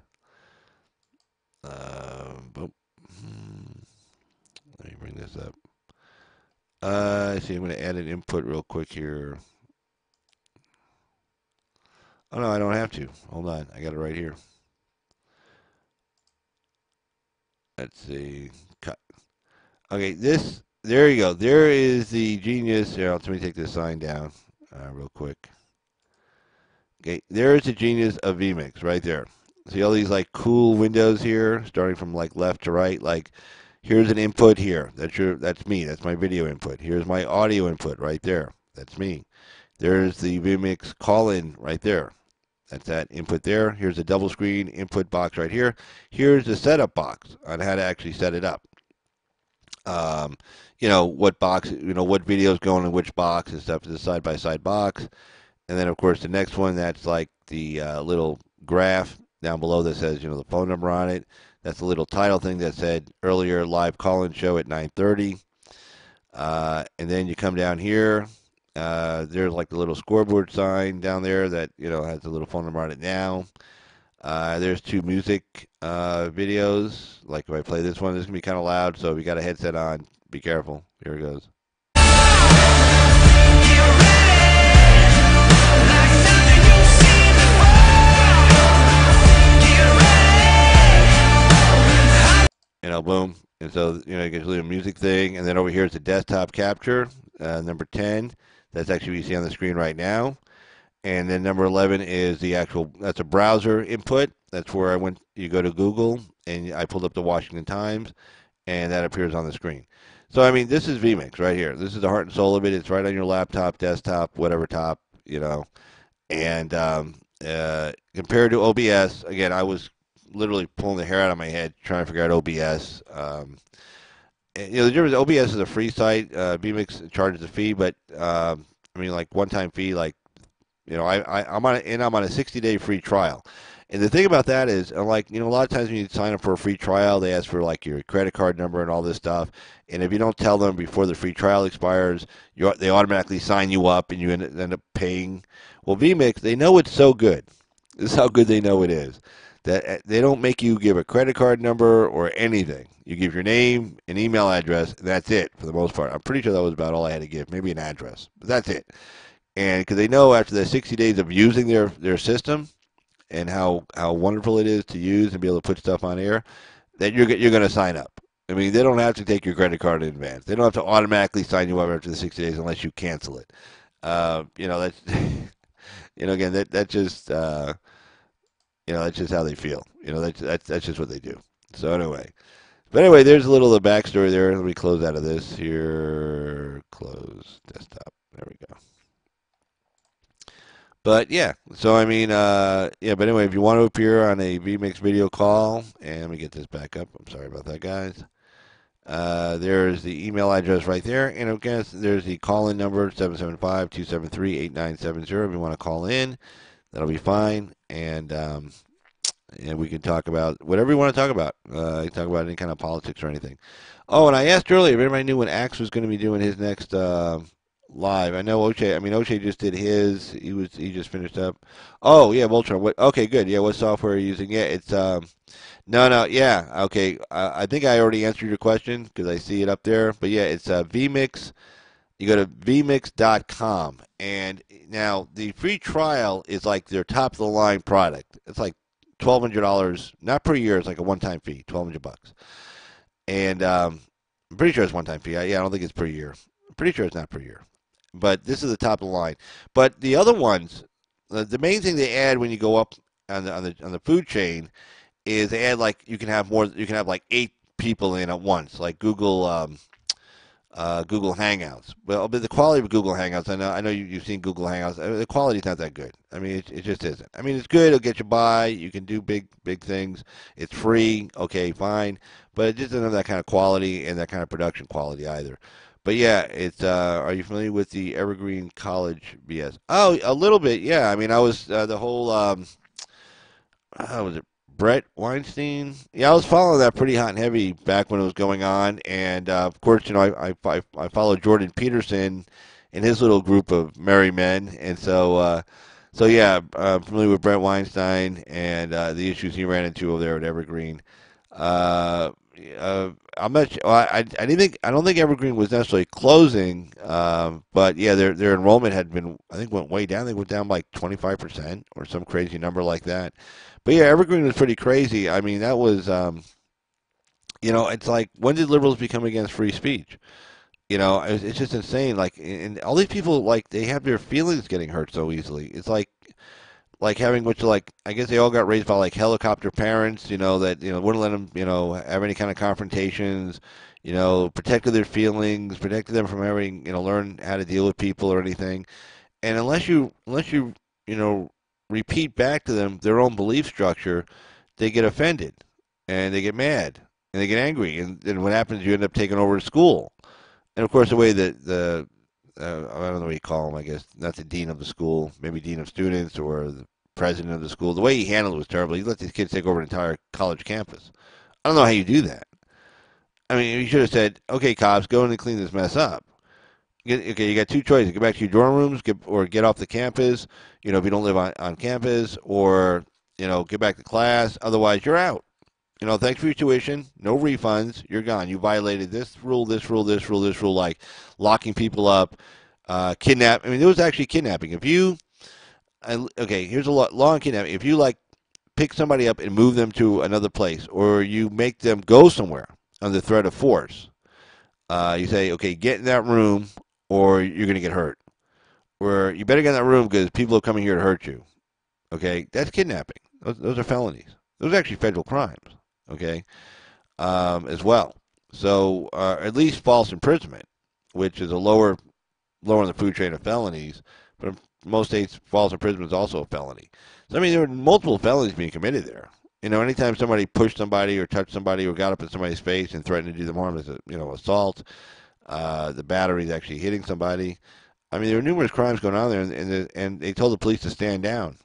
Boom. Let me bring this up. See, I'm going to add an input real quick here. Oh, no, I don't have to. Hold on. I got it right here. Let's see. Cut. Okay, there you go. There is the genius. Here, let me take this sign down real quick. Okay, there's the genius of vMix right there. See all these like cool windows here, starting from like left to right. Like, here's an input here. That's me. That's my video input. Here's my audio input right there. That's me. There's the vMix call-in right there. That's that input there. Here's a double screen input box right here. Here's the setup box on how to actually set it up. What box, what videos going in which box and stuff. Is a side-by-side box. And then, of course, the next one, that's like the little graph down below that says, the phone number on it. That's the little title thing that said earlier live call-in show at 9:30. And then you come down here. There's like the little scoreboard sign down there that, has the little phone number on it now. There's two music videos. Like if I play this one, this is going to be kind of loud. So if you got a headset on, be careful. Here it goes. Boom. And so, it gets a little music thing. And then over here is the desktop capture, number 10. That's actually what you see on the screen right now. And then number 11 is that's a browser input. That's where you go to Google, and I pulled up the Washington Times, and that appears on the screen. So, I mean, this is vMix right here. This is the heart and soul of it. It's right on your laptop, desktop, whatever top, And compared to OBS, again, I was literally pulling the hair out of my head trying to figure out OBS. The difference, OBS is a free site. vMix charges a fee, but I mean, like one-time fee. Like, I'm on a 60-day free trial. And the thing about that is, like, a lot of times when you sign up for a free trial, they ask for like your credit card number and all this stuff. And if you don't tell them before the free trial expires, they automatically sign you up, and you end up paying. Well, vMix, they know it's so good. This is how good they know it is. That they don't make you give a credit card number or anything. You give your name, an email address, and that's it for the most part. I'm pretty sure that was about all I had to give, maybe an address, but that's it. And because they know after the 60 days of using their system and how wonderful it is to use and be able to put stuff on air, that you're going to sign up. I mean, they don't have to take your credit card in advance. They don't have to automatically sign you up after the 60 days unless you cancel it. That's Again, that just that's just how they feel. That's just what they do. So anyway, but anyway, there's a little of the backstory there. Let me close out of this here. Close desktop. There we go. But yeah, so I mean, yeah. But anyway, if you want to appear on a vMix video call, and let me get this back up. I'm sorry about that, guys. There's the email address right there, and again, there's the call-in number 775-273-8970. If you want to call in, that'll be fine, and we can talk about whatever you want to talk about. You can talk about any kind of politics or anything. Oh, and I asked earlier if anybody knew when Axe was going to be doing his next live. I know O'Shea. I mean, O'Shea just did his. He just finished up. Oh yeah, Voltron. What? Okay, good. Yeah, what software are you using? Yeah, it's no, yeah, okay. I think I already answered your question because I see it up there. But yeah, it's vMix. You go to vmix.com, and now the free trial is like their top of the line product. It's like $1,200, not per year. It's like a one-time fee, $1,200, and I'm pretty sure it's one-time fee. Yeah, I don't think it's per year. I'm pretty sure it's not per year, but this is the top of the line. But the other ones, the main thing they add when you go up on the food chain is they add like you can have more. You can have like 8 people in at once, like Google Hangouts. Well, but the quality of Google Hangouts, I know you've seen Google Hangouts. The quality's not that good. I mean, it just isn't. I mean, it's good. It'll get you by. You can do big things. It's free. Okay, fine. But it just doesn't have that kind of quality and that kind of production quality either. But yeah, it's. Are you familiar with the Evergreen College BS? Oh, a little bit. Yeah. I mean, I was the whole. How was it? Brett Weinstein. Yeah, I was following that pretty hot and heavy back when it was going on, and of course, I followed Jordan Peterson and his little group of merry men, and so yeah, I'm familiar with Brett Weinstein and the issues he ran into over there at Evergreen. Uh, I'm not. Well, I don't think Evergreen was necessarily closing, but yeah, their enrollment had been. I think went way down. They went down like 25% or some crazy number like that. But yeah, Evergreen was pretty crazy. I mean, that was, it's like when did liberals become against free speech? It's just insane. Like, and all these people, like, they have their feelings getting hurt so easily. It's like having which like I guess they all got raised by like helicopter parents, that wouldn't let them, have any kind of confrontations, protected their feelings, protected them from having, learn how to deal with people or anything. And unless you repeat back to them their own belief structure, they get offended and they get mad and they get angry, and then what happens? You end up taking over the school. And of course, the way that the I don't know what you call him. I guess not the dean of the school, maybe dean of students or the president of the school. The way he handled it was terrible. He let these kids take over an entire college campus. I don't know how you do that. I mean, you should have said, "Okay, cops, go in and clean this mess up." Okay, you got two choices: get back to your dorm rooms, or get off the campus. If you don't live on campus, or get back to class. Otherwise, you're out. Thanks for your tuition. No refunds. You're gone. You violated this rule, this rule, this rule, this rule, like locking people up, kidnap. I mean, there was actually kidnapping. Okay, here's a law on kidnapping. If you like pick somebody up and move them to another place, or you make them go somewhere under threat of force, you say, okay, get in that room, or you're going to get hurt. Or you better get in that room because people are coming here to hurt you. Okay, that's kidnapping. Those are felonies. Those are actually federal crimes. Okay, as well. So at least false imprisonment, which is a lower in the food chain of felonies, but in most states, false imprisonment is also a felony. So I mean, there were multiple felonies being committed there. Anytime somebody pushed somebody or touched somebody or got up in somebody's face and threatened to do them harm, as assault. The battery is actually hitting somebody. I mean, there were numerous crimes going on there, and they told the police to stand down.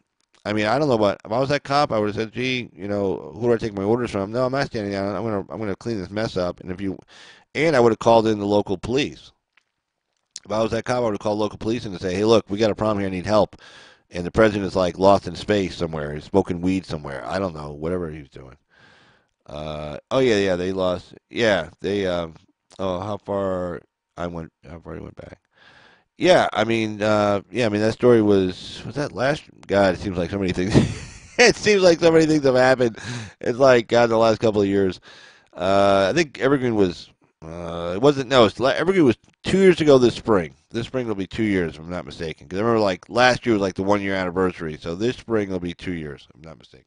I mean, I don't know, but if I was that cop, I would have said, "Gee, who do I take my orders from? No, I'm not standing down. I'm gonna clean this mess up." And I would have called in the local police. If I was that cop, I would have called local police and say, "Hey, look, we got a problem here. I need help." And the president is like lost in space somewhere. He's smoking weed somewhere. I don't know, whatever he's doing. Oh yeah, they lost. Yeah, they. Oh, how far I went? How far he went back? Yeah, I mean, yeah, I mean that story was that last? God, it seems like so many things. It seems like so many things have happened. It's like God, the last couple of years. I think Evergreen was It wasn't. No, Evergreen was 2 years ago this spring. This spring will be 2 years, if I'm not mistaken. Because I remember, like, last year was like the 1 year anniversary. So this spring will be 2 years, if I'm not mistaken.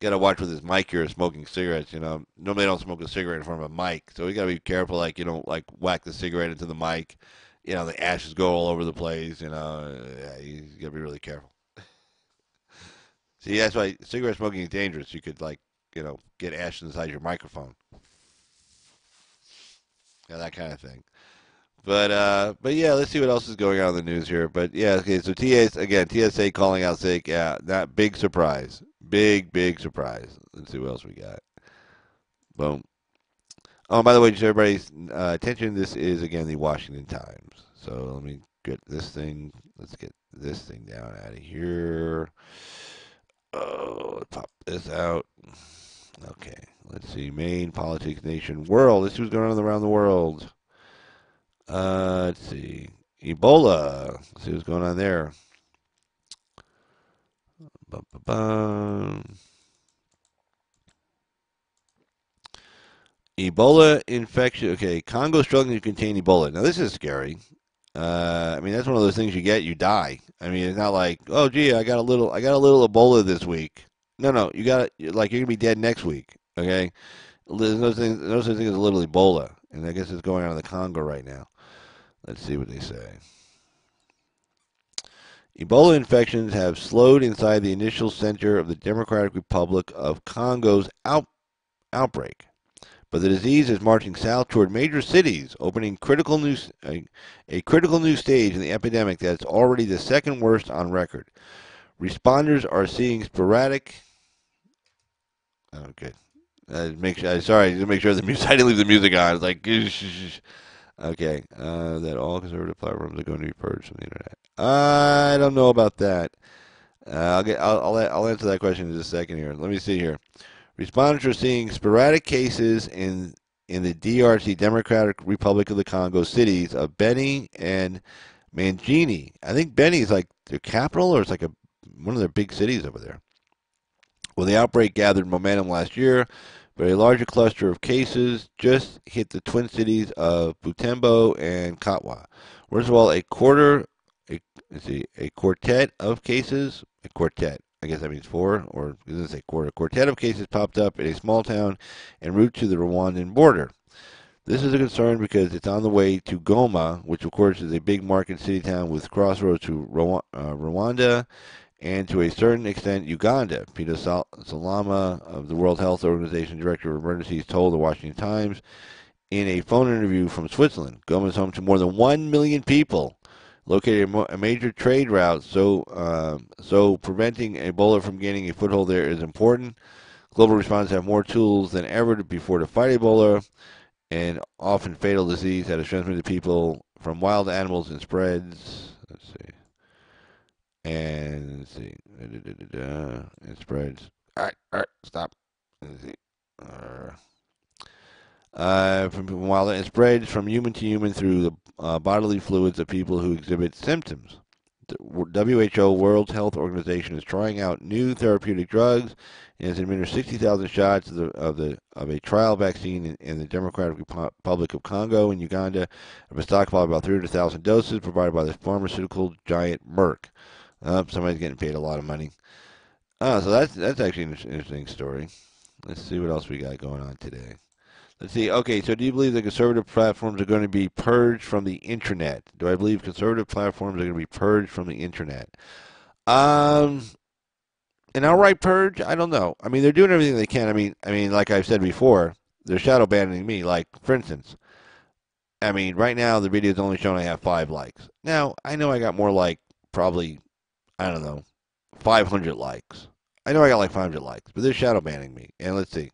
Got to watch with his mic here, smoking cigarettes. Normally I don't smoke a cigarette in front of a mic, so we got to be careful. Like, like whack the cigarette into the mic. The ashes go all over the place. Yeah, you got to be really careful. See, that's why cigarette smoking is dangerous. You could, like, get ash inside your microphone. Yeah, that kind of thing. But yeah, let's see what else is going on in the news here. But yeah, okay. So TSA calling out sick. Yeah, that big surprise, big surprise. Let's see what else we got. Boom. Oh, by the way, just everybody's attention. This is again the Washington Times. So let me get this thing. Let's get this thing down out of here. Oh, let's pop this out. Okay, let's see. Main politics, nation, world. Let's see what's going on around the world. Let's see. Ebola. Let's see what's going on there. Ba-ba-ba. Ebola infection. Okay, Congo struggling to contain Ebola. Now this is scary. I mean, that's one of those things you get, you die. I mean, it's not like, oh, gee, I got a little Ebola this week. No, you got it. Like, you're gonna be dead next week. Okay, there's no such thing as a little Ebola, and I guess it's going on in the Congo right now. Let's see what they say. Ebola infections have slowed inside the initial center of the Democratic Republic of Congo's outbreak, but the disease is marching south toward major cities, opening a critical new stage in the epidemic that's already the second worst on record. Responders are seeing sporadic. Oh, good. Make sure. Sorry, just make sure the music. I didn't leave the music on. It's like, okay. That all conservative platforms are going to be purged from the internet. I don't know about that. I'll answer that question in just a second here. Let me see here. Respondents are seeing sporadic cases in the DRC, Democratic Republic of the Congo cities of Beni and Mangini. I think Beni is like their capital, or it's like one of their big cities over there. Well, the outbreak gathered momentum last year, but a larger cluster of cases just hit the twin cities of Butembo and Katwa. Worst of all, a quartet of cases, a quartet, I guess that means four, or it doesn't say quarter. A quartet of cases popped up in a small town en route to the Rwandan border. This is a concern because it's on the way to Goma, which of course is a big market city town with crossroads to Rwanda and to a certain extent Uganda. Peter Salama of the World Health Organization, Director of Emergencies, told the Washington Times in a phone interview from Switzerland. Goma is home to more than 1 million people, located a major trade route, so preventing Ebola from gaining a foothold there is important. Global responders have more tools than ever before to fight Ebola, an often fatal disease that is transmitted to people from wild animals and spreads. Let's see. And let's see. It spreads. All right, stop. Let's see. From wild, it spreads from human to human through the bodily fluids of people who exhibit symptoms. The WHO, World Health Organization, is trying out new therapeutic drugs and has administered 60,000 shots of a trial vaccine in the Democratic Republic of Congo and Uganda, of a stockpile of about 300,000 doses provided by the pharmaceutical giant Merck. Somebody's getting paid a lot of money. So that's actually an interesting story. Let's see what else we got going on today. Let's see. Okay, so do you believe the conservative platforms are going to be purged from the internet? Do I believe conservative platforms are going to be purged from the internet? Um, an outright purge? I don't know. I mean, they're doing everything they can. I mean, like I've said before, they're shadow banning me. Like, for instance, I mean, right now the video's only showing I have 5 likes. Now I know I got more like probably, I don't know, 500 likes. I know I got like 500 likes, but they're shadow banning me. And let's see.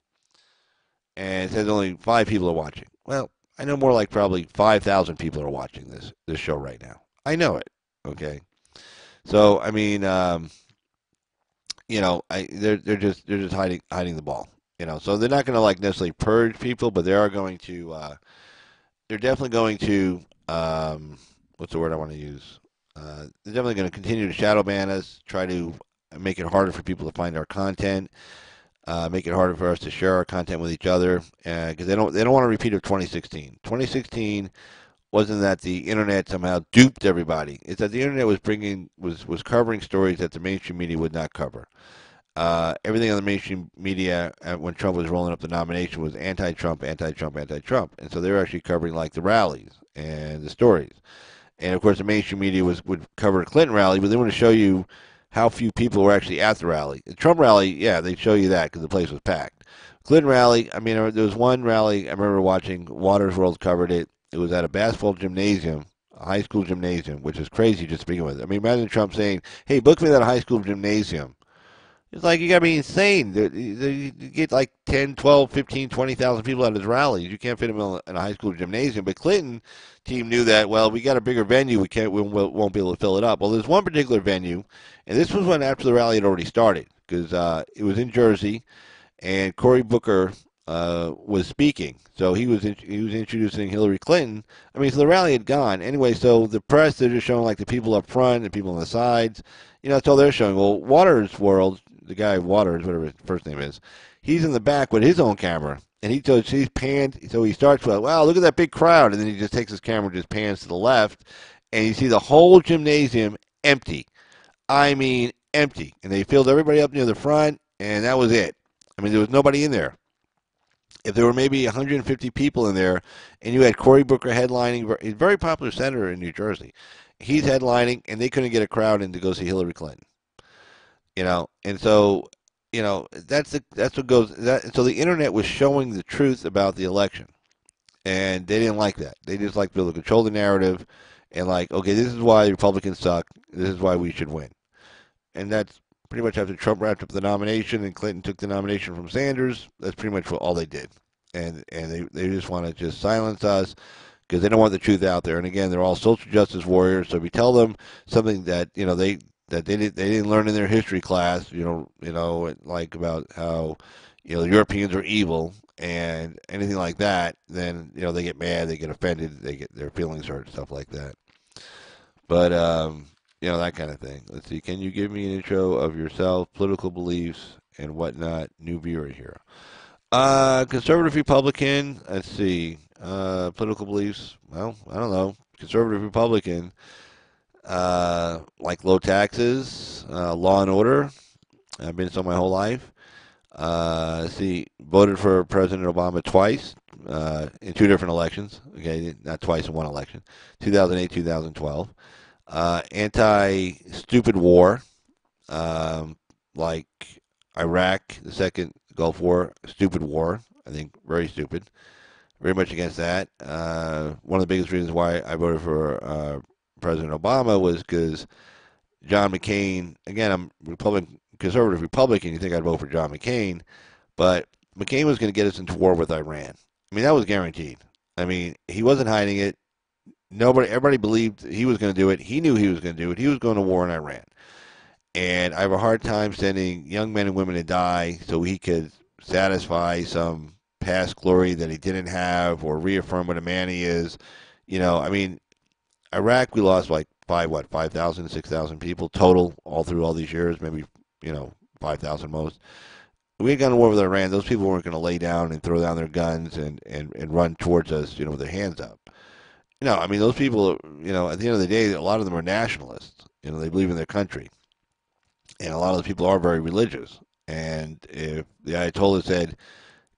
And it says only 5 people are watching. Well, I know more like probably 5,000 people are watching this show right now. I know it. Okay. So I mean, they're just hiding the ball. So they're not going to like necessarily purge people, but they are going to. They're definitely going to. What's the word I want to use? They're definitely going to continue to shadow ban us. Try to make it harder for people to find our content, make it harder for us to share our content with each other, because they don't want a repeat of 2016. 2016 wasn't that the internet somehow duped everybody. It's that the internet was covering stories that the mainstream media would not cover. Everything on the mainstream media when Trump was rolling up the nomination was anti-Trump, anti-Trump, anti-Trump, and so they were actually covering like the rallies and the stories. And of course, the mainstream media would cover a Clinton rally, but they want to show you how few people were actually at the rally. The Trump rally, yeah, they'd show you that because the place was packed. Clinton rally, I mean, there was one rally I remember watching. Waters World covered it. It was at a basketball gymnasium, a high school gymnasium, which is crazy just to begin with. I mean, imagine Trump saying, "Hey, book me that high school gymnasium." It's like you got to be insane. You get like 10, 12, 15, 20,000 people at his rallies. You can't fit them in a high school gymnasium. But Clinton team knew that, well, we got a bigger venue. We won't be able to fill it up. Well, there's one particular venue, and this was when after the rally had already started because it was in Jersey, and Cory Booker was speaking. So he was introducing Hillary Clinton. I mean, so the rally had gone anyway. So the press, they're just showing like the people up front, the people on the sides. You know, that's all they're showing. Well, Waters World, the guy Waters, whatever his first name is, he's in the back with his own camera, and he's panned. So he starts with, "Wow, look at that big crowd," and then he just takes his camera and just pans to the left, and you see the whole gymnasium empty. I mean, empty, and they filled everybody up near the front, and that was it. I mean, there was nobody in there. If there were maybe 150 people in there, and you had Cory Booker headlining, a very popular senator in New Jersey, he's headlining, and they couldn't get a crowd in to go see Hillary Clinton. You know, and so that's what goes. So the internet was showing the truth about the election, and they didn't like that. They just like to be able to control the narrative, and like, okay, this is why Republicans suck. This is why we should win. And that's pretty much after Trump wrapped up the nomination and Clinton took the nomination from Sanders. That's pretty much all they did, and they just want to just silence us because they don't want the truth out there. And again, they're all social justice warriors. So if you tell them something that they didn't learn in their history class, like about how the Europeans are evil and anything like that, then they get mad, they get offended, they get their feelings hurt, stuff like that. But that kind of thing. Let's see. Can you give me an intro of yourself, political beliefs, and whatnot? New viewer here. Conservative Republican. Let's see. Political beliefs. Well, I don't know. Conservative Republican. Like low taxes, law and order. I've been so my whole life. See, voted for President Obama twice in two different elections. Okay, not twice in one election. 2008, 2012. Anti-stupid war, like Iraq, the second Gulf War, stupid war. I think very stupid. Very much against that. One of the biggest reasons why I voted for President Obama was because John McCain. Again, I'm conservative Republican. You think I'd vote for John McCain, but McCain was going to get us into war with Iran. I mean, that was guaranteed. I mean, he wasn't hiding it. Everybody believed he was going to do it. He knew he was going to do it. He was going to war in Iran. And I have a hard time sending young men and women to die so he could satisfy some past glory that he didn't have or reaffirm what a man he is. I mean, Iraq, we lost like 5,000, 6,000 people total all through all these years, maybe, 5,000 most. We had gone to war with Iran. Those people weren't going to lay down and throw down their guns and run towards us, with their hands up. I mean, those people, at the end of the day, a lot of them are nationalists. They believe in their country. And a lot of the people are very religious. And if the Ayatollah said,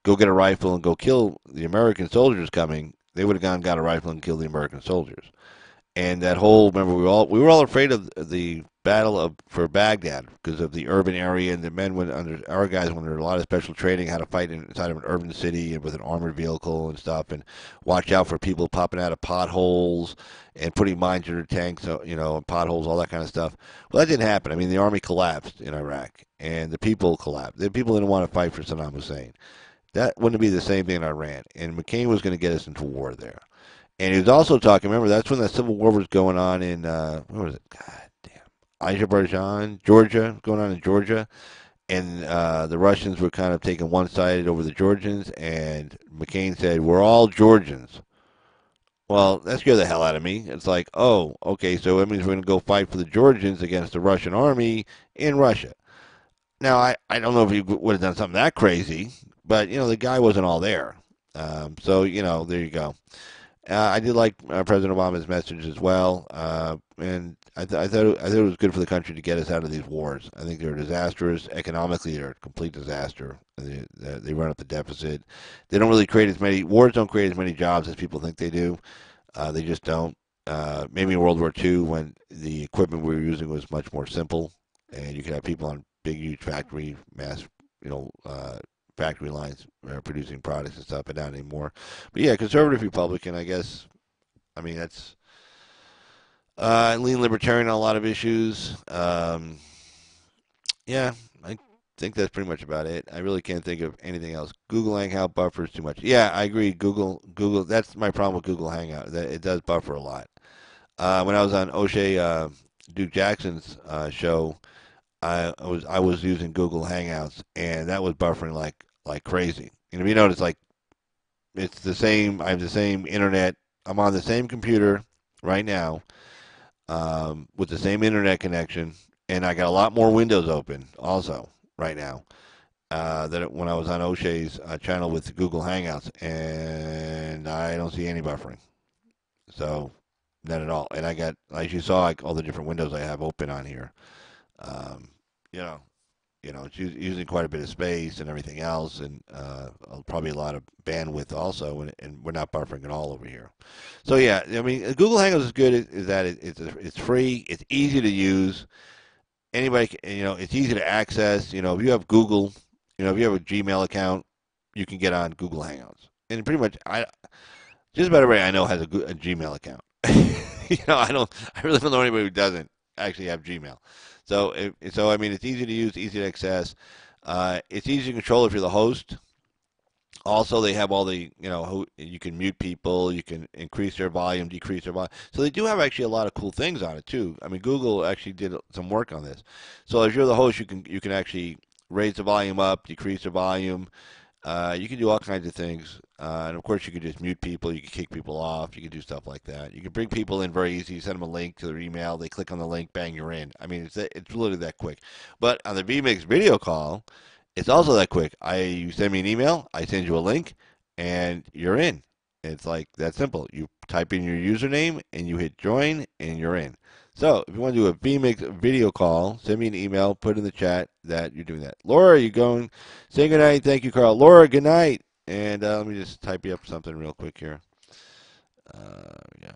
go get a rifle and go kill the American soldiers coming, they would have gone and got a rifle and killed the American soldiers. And that whole, remember, we were all afraid of the battle for Baghdad because of the urban area, and the men our guys went under a lot of special training how to fight inside of an urban city and with an armored vehicle and stuff, and watch out for people popping out of potholes and putting mines in their tanks, potholes, all that kind of stuff. Well, that didn't happen. I mean, the army collapsed in Iraq, and the people collapsed. The people didn't want to fight for Saddam Hussein. That wouldn't be the same thing in Iran, and McCain was going to get us into war there. And he was also talking, remember, that's when the Civil War was going on in, where was it? God damn. Azerbaijan, Georgia, going on in Georgia. And the Russians were kind of taking one-sided over the Georgians. And McCain said, we're all Georgians. Well, that scared the hell out of me. It's like, oh, okay, so that means we're going to go fight for the Georgians against the Russian army in Russia. Now, I don't know if he would have done something that crazy, but the guy wasn't all there. So there you go. I did like President Obama's message as well, and I thought it was good for the country to get us out of these wars. I think they're disastrous economically. They're a complete disaster. They run up the deficit. They don't really create as many wars. Don't create as many jobs as people think they do. They just don't. Maybe in World War II, when the equipment we were using was much more simple, and you could have people on big, huge you know, uh, factory lines producing products and stuff, but not anymore. But yeah, conservative Republican, I guess. I mean, that's lean libertarian on a lot of issues. Yeah, I think that's pretty much about it. I really can't think of anything else. Google Hangout buffers too much. Yeah, I agree. Google. That's my problem with Google Hangout. That it does buffer a lot. When I was on O'Shea Duke Jackson's show, I was using Google Hangouts, and that was buffering like crazy. And if you notice, like it's the same. I have the same internet. I'm on the same computer right now with the same internet connection, and I got a lot more windows open also right now than when I was on O'Shea's channel with Google Hangouts, and I don't see any buffering. So not at all. And I got, as you saw, like all the different windows I have open on here. Um, you know, it's using quite a bit of space and everything else, and probably a lot of bandwidth also, and we're not buffering at all over here. So yeah, I mean, Google Hangouts is good. Is that it's free, it's easy to use. Anybody, it's easy to access. If you have Google, if you have a Gmail account, you can get on Google Hangouts, and pretty much just about everybody I know has a Gmail account. I really don't know anybody who doesn't actually have Gmail. So I mean, it's easy to use, easy to access. It's easy to control if you're the host. Also, they have all the, who you can mute people, you can increase their volume, decrease their volume. So they do have actually a lot of cool things on it too. I mean, Google actually did some work on this. So if you're the host, you can actually raise the volume up, decrease the volume. You can do all kinds of things, and of course, you can just mute people. You can kick people off. You can do stuff like that. You can bring people in very easy. You send them a link to their email. They click on the link, bang, you're in. I mean, it's literally that quick. But on the vMix video call, it's also that quick. You send me an email, I send you a link, and you're in. It's like that simple. You type in your username and you hit join, and you're in. So if you want to do a vMix video call, send me an email, put in the chat that you're doing that. Laura, you going? Say good night. Thank you, Carl. Laura, good night. And let me just type you up something real quick here. Yeah.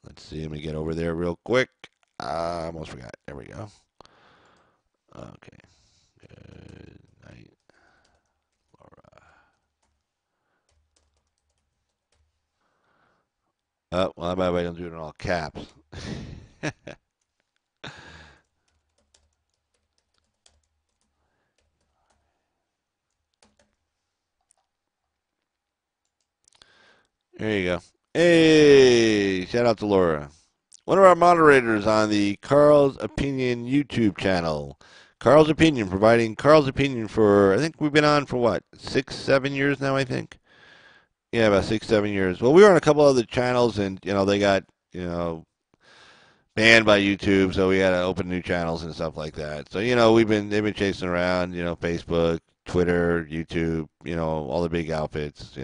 Let's see. Let me get over there real quick. I almost forgot. There we go. Okay. Good night, Laura. Oh, well, by the way, I'm doing it in all caps. There you go. Hey, shout out to Laura. One of our moderators on the Carl's Opinion YouTube channel. Carl's Opinion, providing Carl's Opinion for, I think we've been on for what, 6, 7 years now, I think? Yeah, about 6, 7 years. Well, we were on a couple other channels, and, they got, banned by YouTube, so we had to open new channels and stuff like that. So, they've been chasing around, Facebook, Twitter, YouTube, all the big outfits.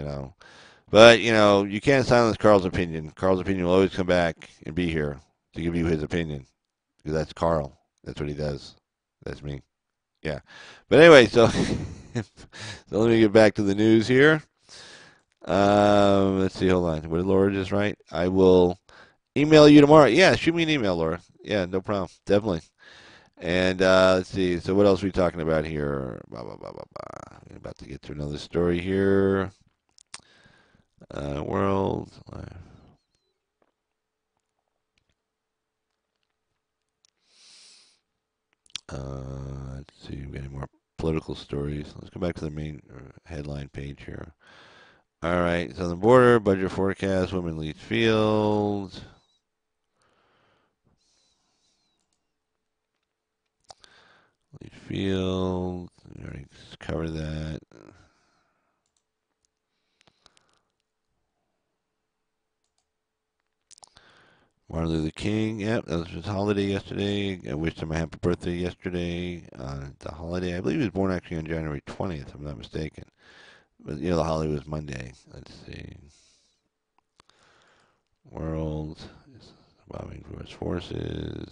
But, you can't silence Carl's opinion. Carl's opinion will always come back and be here to give you his opinion. Because that's Carl. That's what he does. That's me. Yeah. But anyway, so, so let me get back to the news here. Let's see. Hold on. What did Laura just write? I will email you tomorrow. Yeah, shoot me an email, Laura. Yeah, no problem. Definitely. And let's see. So what else are we talking about here? Blah, blah, blah, blah, blah. I'm about to get to another story here. World. Let's see. We got any more political stories? Let's go back to the main headline page here. All right. Southern border, budget forecast, women lead field. Lead field. We already covered that. Martin Luther King, yep, that was his holiday yesterday. I wished him a happy birthday yesterday. The holiday, I believe he was born actually on January 20th, if I'm not mistaken. But, you know, the holiday was Monday. Let's see. World bombing U.S. forces.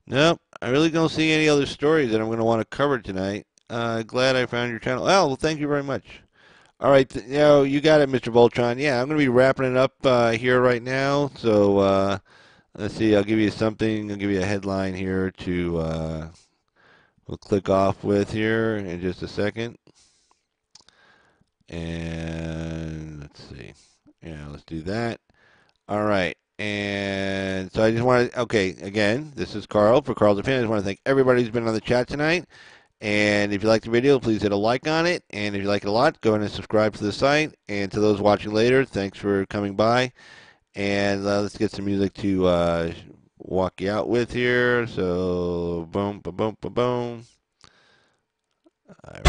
Nope, I really don't see any other stories that I'm going to want to cover tonight. Glad I found your channel. Oh, well, thank you very much. All right, you got it, Mr. Voltron. Yeah, I'm going to be wrapping it up here right now. So let's see. I'll give you something. I'll give you a headline here to we'll click off with here in just a second. And let's see. Yeah, let's do that. All right. And so I just want to, okay, again, this is Carl for Carl's Opinion. I just want to thank everybody who's been on the chat tonight. And if you like the video, please hit a like on it. And if you like it a lot, go ahead and subscribe to the site. And to those watching later, thanks for coming by. And let's get some music to walk you out with here. So, boom, boom, boom, boom, boom. All right.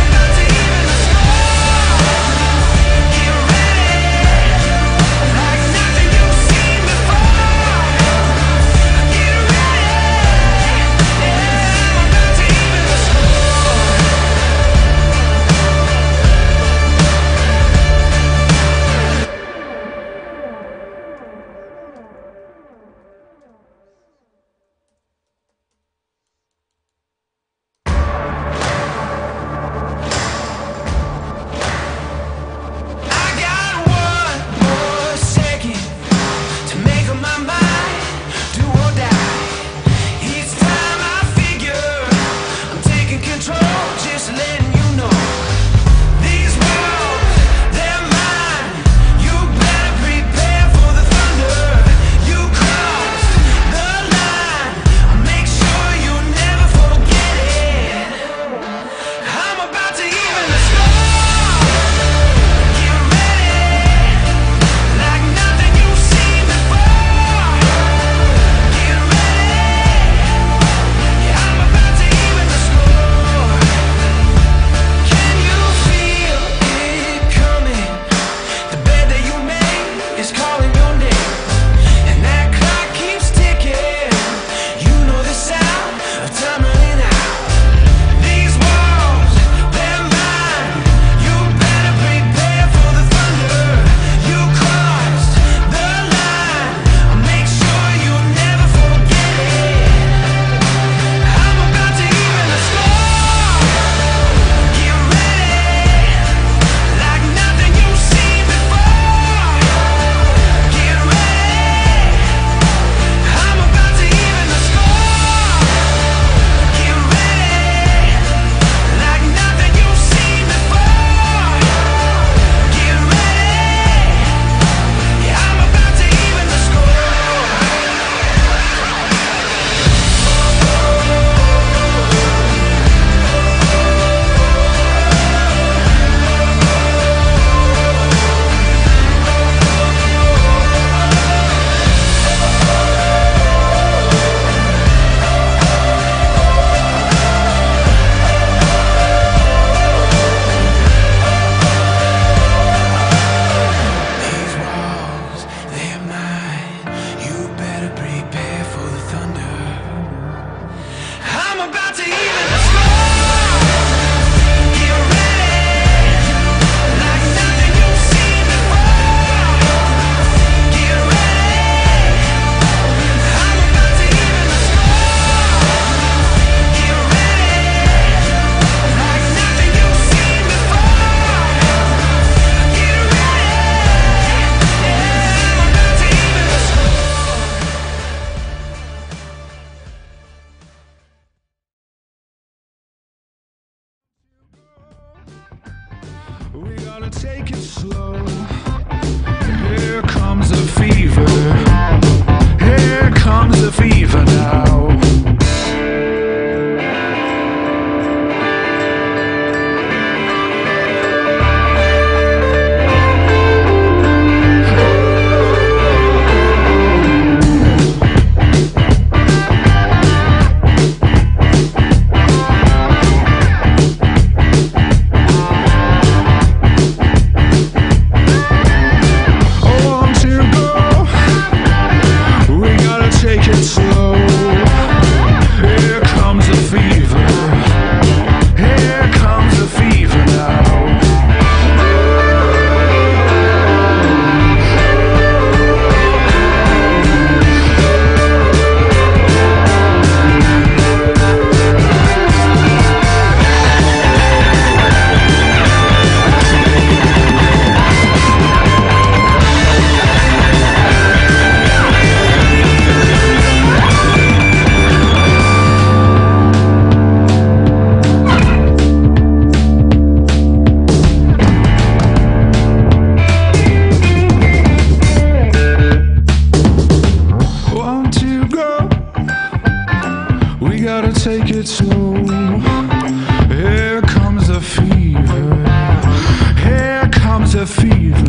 fever.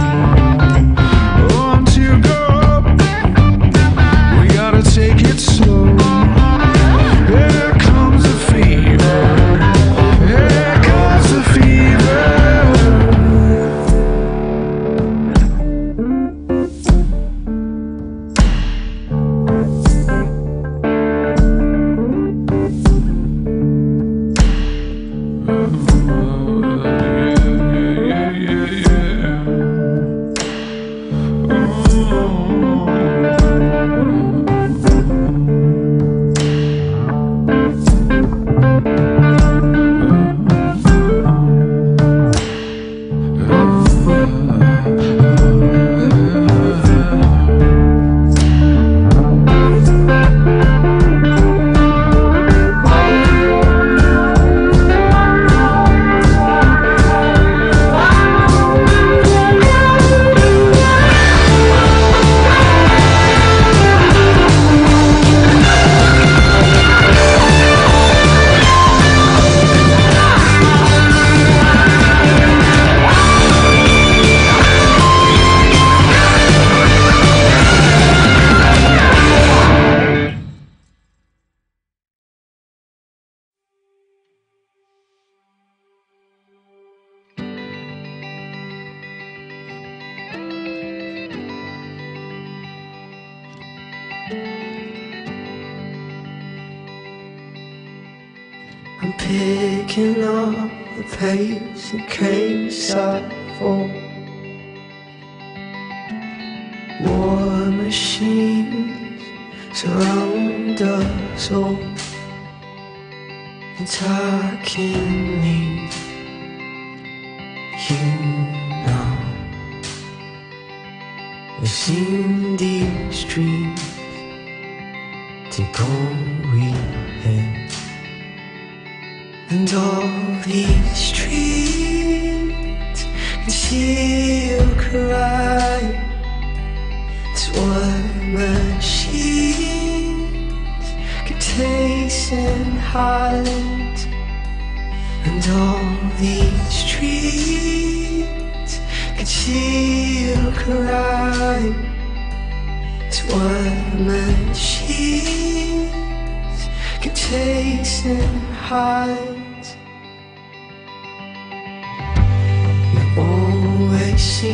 Oh, until go up, we gotta take it slow. Here comes the fever. Here comes the fever. I'm picking up the pace in case I fall. War machines surround us all, attacking me, you know. We've seen these dreams to go ahead. And all these streets can see you cry. It's what machines can taste and hide. And all these streets can see you cry. It's what machines can taste and hide. You always seem